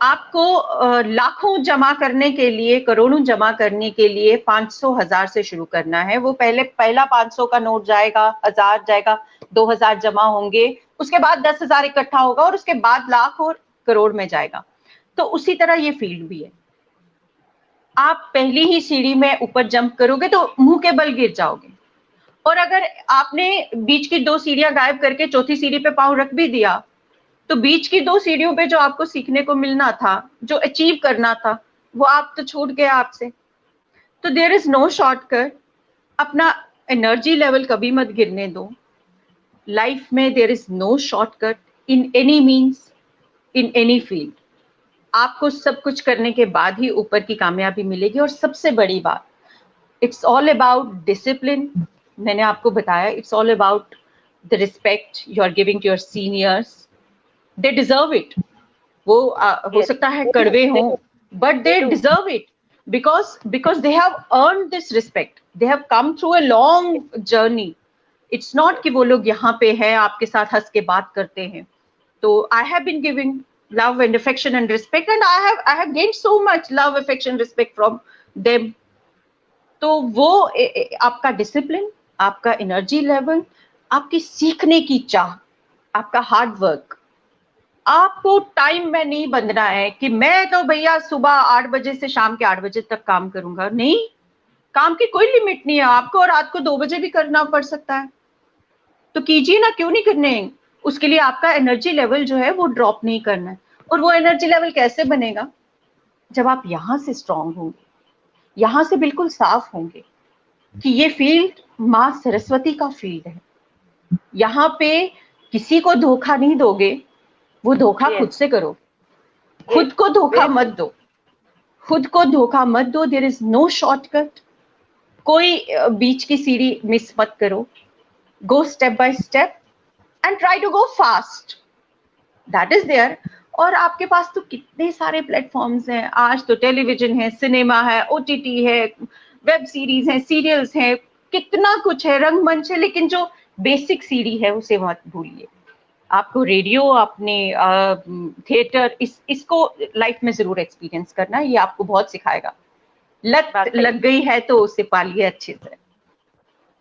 आपको लाखों जमा करने के लिए, करोड़ों जमा करने के लिए 500,000 से शुरू करना है. वो पहला 500 का नोट जाएगा, 1000 जाएगा, 2000 जमा होंगे, उसके बाद 10,000 इकट्ठा होगा और उसके बाद लाख और करोड़ में जाएगा. तो उसी तरह ये फील्ड भी है. आप पहली ही सीढ़ी में ऊपर जंप करोगे तो मुंह के बल गिर जाओगे, और अगर आपने बीच की 2 सीढ़ियां गायब करके चौथी सीढ़ी पे पांव रख भी दिया तो बीच की 2 सीढ़ियों पे जो आपको सीखने को मिलना था, जो अचीव करना था, वो आप तो छूट गया आपसे. तो देयर इज नो शॉर्टकट. अपना एनर्जी लेवल कभी मत गिरने दो. लाइफ में there is no shortcut in any means, in any field. आपको सब कुछ करने के बाद ही ऊपर की कामयाबी मिलेगी. और सबसे बड़ी बात, इट्स ऑल अबाउट डिसिप्लिन. मैंने आपको बताया, it's all about the respect you are giving to your seniors. They deserve it. वो हो सकता है कड़वे हों, but they deserve it because they have earned this respect. They have come through a long journey. It's not कि वो लोग यहाँ पे है आपके साथ हंस के बात करते हैं. तो I have been giving love and affection and respect, and I have gained so much love, affection, respect from them. तो वो आपका डिसिप्लिन, आपका एनर्जी लेवल, आपकी सीखने की चाह, आपका हार्ड वर्क. आपको टाइम में नहीं बंधना है कि मैं तो भैया सुबह 8 बजे से शाम के 8 बजे तक काम करूंगा. नहीं, काम की कोई लिमिट नहीं है. आपको रात को 2 बजे भी करना पड़ सकता है, तो कीजिए ना, क्यों नहीं करने. उसके लिए आपका एनर्जी लेवल जो है वो ड्रॉप नहीं करना है. और वो एनर्जी लेवल कैसे बनेगा? जब आप यहां से स्ट्रांग होंगे, यहां से बिल्कुल साफ होंगे कि ये फील्ड माँ सरस्वती का फील्ड है. यहाँ पे किसी को धोखा नहीं दोगे, वो धोखा खुद से करो. खुद को धोखा मत दो, खुद को धोखा मत दो. There is no shortcut. कोई बीच की सीढ़ी मिस मत करो. Go step by step and try to go fast. That is there. और आपके पास तो कितने सारे प्लेटफॉर्म्स हैं. आज तो टेलीविजन है, सिनेमा है, ओटीटी है, वेब सीरीज है, सीरियल्स है, कितना कुछ है, रंगमंच है. लेकिन जो बेसिक सीढ़ी है उसे मत भूलिए. आपको रेडियो, अपने थिएटर, इसको लाइफ में जरूर एक्सपीरियंस करना है. ये आपको बहुत सिखाएगा. लत लग गई है तो उसे पालिए अच्छे से.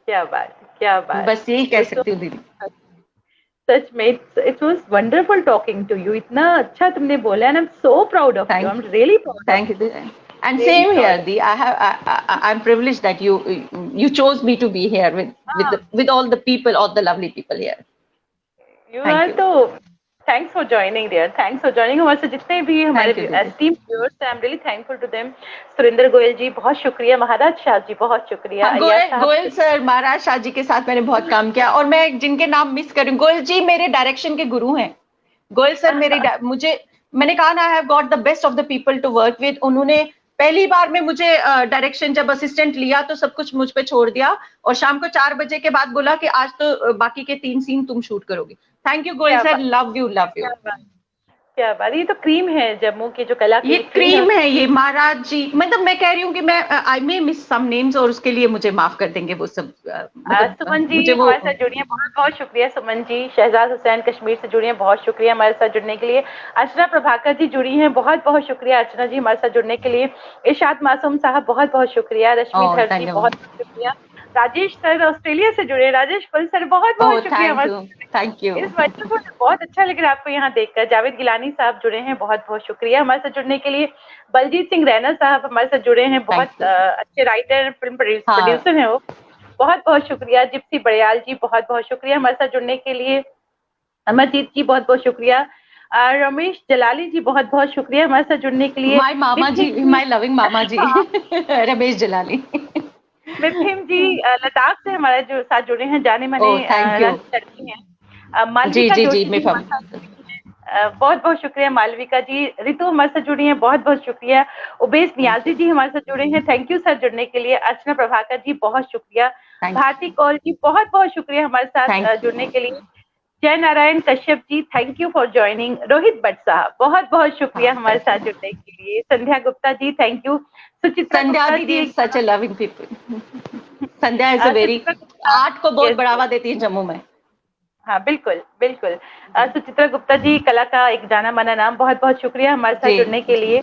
क्या बात, क्या बात. बस यही कह सकती हूँ दीदी. सच में it was wonderful talking to you. इतना अच्छा तुमने बोला, and I am so proud of you. I am really proud. Thank you. And Really same here, sorry. Di. I'm privileged that you chose me to be here with all the people, all the lovely people here. You Thank are you. तो thanks for joining dear, thanks for joining. हमारे से जितने भी हमारे Thank you, Didi. esteemed viewers हैं, I'm really thankful to them. Surendra Goyal जी बहुत शुक्रिया, महाराज शाह जी बहुत शुक्रिया, हाँ, अय्याज गोयल साहब गोयल सर, महाराज शाह जी के साथ मैंने बहुत काम किया, और मैं जिनके नाम मिस कर रही हूँ, गोयल जी मेरे डायरेक्शन के गुरु हैं। गोयल सर मुझे, मैंने कहा ना, I have got the best of the people to work with. उन्होंने पहली बार में मुझे डायरेक्शन जब असिस्टेंट लिया तो सब कुछ मुझ पे छोड़ दिया, और शाम को 4 बजे के बाद बोला कि आज तो बाकी के 3 सीन तुम शूट करोगे। Thank you Goyal sir, love you love you. क्या बात, क्या बात, ये तो क्रीम है जम्मू की जो कला ये की क्रीम क्रीम है, ये महाराज जी, मतलब मैं कह रही हूँ कि मैं आई मे मिस सम नेम्स, और उसके लिए मुझे माफ कर देंगे वो सब, मतलब सुमन जी मुझे वो। हमारे साथ जुड़ी हैं, बहुत बहुत शुक्रिया सुमन जी। शहजाद हुसैन कश्मीर से जुड़ी हैं, बहुत शुक्रिया हमारे साथ जुड़ने के लिए। अर्चना प्रभाकर जी जुड़ी हैं, बहुत बहुत शुक्रिया अर्चना जी हमारे साथ जुड़ने के लिए। इरशाद मासूम साहब बहुत बहुत शुक्रिया। रश्मि ओह धर जी थैंक यू। बहुत बहुत शुक्रिया। राजेश सर ऑस्ट्रेलिया से जुड़े, राजेश फुल सर बहुत ओह बहुत शुक्रिया थैंक हमारे यू साथ। Thank you. इस वंडरफुल, बहुत अच्छा लग रहा है आपको यहाँ देखकर। जावेद गिलानी साहब जुड़े हैं, बहुत बहुत शुक्रिया हमारे साथ जुड़ने के लिए। बलजीत सिंह रैना साहब हमारे साथ जुड़े हैं, थैंक बहुत यू। अच्छे राइटर, फिल्म हाँ, प्रोड्यूसर हैं वो, बहुत बहुत शुक्रिया। जिप्सी बड़याल जी बहुत बहुत शुक्रिया हमारे साथ जुड़ने के लिए। अमरजीत जी बहुत बहुत शुक्रिया। रमेश जलाली जी बहुत बहुत शुक्रिया हमारे साथ जुड़ने के लिए। माय मामा जी, मिथिम जी, माय लविंग मामा जी हाँ, रमेश जलाली। मिथिम जी लद्दाख से हमारे जो साथ जुड़े हैं, जाने माने ओह थैंक यू। रंग लड़की हैं। जी मालविका जी जी, जोशी जी हमारे साथ जुड़ी हैं, बहुत बहुत शुक्रिया मालविका जी। रितु हमारे साथ जुड़ी हैं, बहुत बहुत शुक्रिया। उबैस थैंक यू नियाजी जी हमारे साथ जुड़े हैं, थैंक यू सर जुड़ने के लिए। अर्चना प्रभाकर जी बहुत शुक्रिया। थैंक भारती कौल जी बहुत बहुत शुक्रिया हमारे साथ थैंक यू जुड़ने के लिए। Jai Narayan Kashyap ji thank you for joining. Rohit Bhatt Sahab बहुत बहुत शुक्रिया हाँ हमारे थैंक साथ यू। जुड़ने के लिए। Sandhya Gupta ji thank you. सुचित्रा संध्या गुप्ता दीदी जी is such a loving people. Sandhya is a very, Suchitra Gupta, art को बहुत यस यस, बढ़ावा देती है जम्मू में। हाँ बिल्कुल बिल्कुल। जी सुचित्रा गुप्ता जी कला का एक जाना माना नाम, बहुत बहुत शुक्रिया हमारे साथ जी जुड़ने के जी। लिए।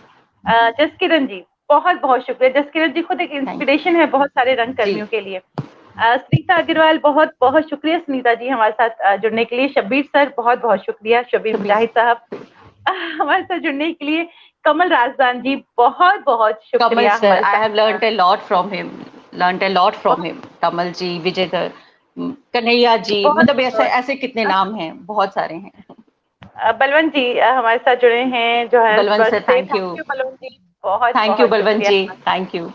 जसकिरण जी बहुत बहुत शुक्रिया। जसकिरण जी खुद एक थैंक इंस्पिरेशन है बहुत सारे रंग जी। कर्मियों के लिए। सुनीता अग्रवाल बहुत बहुत शुक्रिया सुनीता जी हमारे साथ जुड़ने के लिए। शब्बीर सर बहुत बहुत शुक्रिया, शब्बीर कबीर मुजाहिद साहब हमारे साथ जुड़ने के लिए। कमल राजदान जी बहुत बहुत कमल शुक्रिया सर, हमारे आई हैव साथ। Learned a lot from him, learned a lot from बहुत him। कमल जी, विजय सर, कन्हैया जी, बहुत मतलब ऐसे बहुत ऐसे कितने नाम हैं, बहुत सारे हैं। बलवंत जी हमारे साथ जुड़े हैं बलवंत जोहान्सबर्ग सर से, thank you. Thank you Balwant ji, बहुत थैंक यू बहुत बलवंत शुक्रिया। जी, थैंक यू।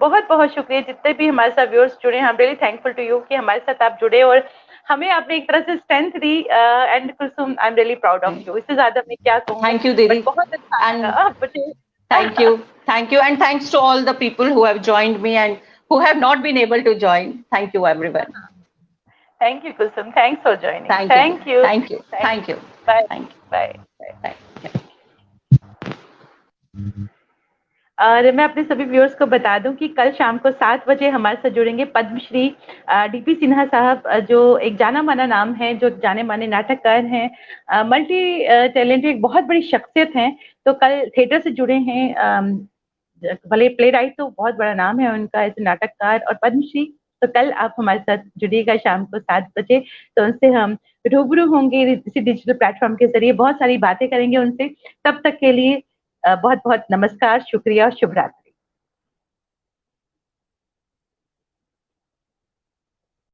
बहुत बहुत शुक्रिया जितने भी हमारे साथ व्यूअर्स जुड़े हैं। I am really thankful to you कि हमारे साथ आप जुड़े और हमें आपने एक तरह से strength the. And Kulsum I am really proud of you, इससे ज्यादा मैं क्या कहूँ, थैंक यू दीदी। बट बहुत अच्छा एंड लगा मुझे thank you, thank you, and thanks to all the people who have joined me and who have not been able to join. Thank you everyone. Thank you Kulsum, thanks for joining, thank you दीदी, thank you thank you, thank thank you. You, bye thank bye bye. You. और मैं अपने सभी viewers को बता दूं कि कल शाम को 7 बजे हमारे साथ जुड़ेंगे पद्मश्री डीपी सिन्हा साहब, जो एक जाना माना नाम है, जो जाने माने नाटककार हैं, मल्टी टैलेंटेड, बहुत बड़ी शख्सियत हैं। तो कल थिएटर से जुड़े हैं, भले प्ले राइट तो बहुत बड़ा नाम है उनका ऐसे नाटककार और पद्मश्री। तो कल आप हमारे साथ जुड़िएगा शाम को 7 बजे, तो उनसे हम रूबरू होंगे इसी डिजिटल प्लेटफॉर्म के जरिए, बहुत सारी बातें करेंगे उनसे। तब तक के लिए बहुत बहुत नमस्कार, शुक्रिया और शुभ रात्रि।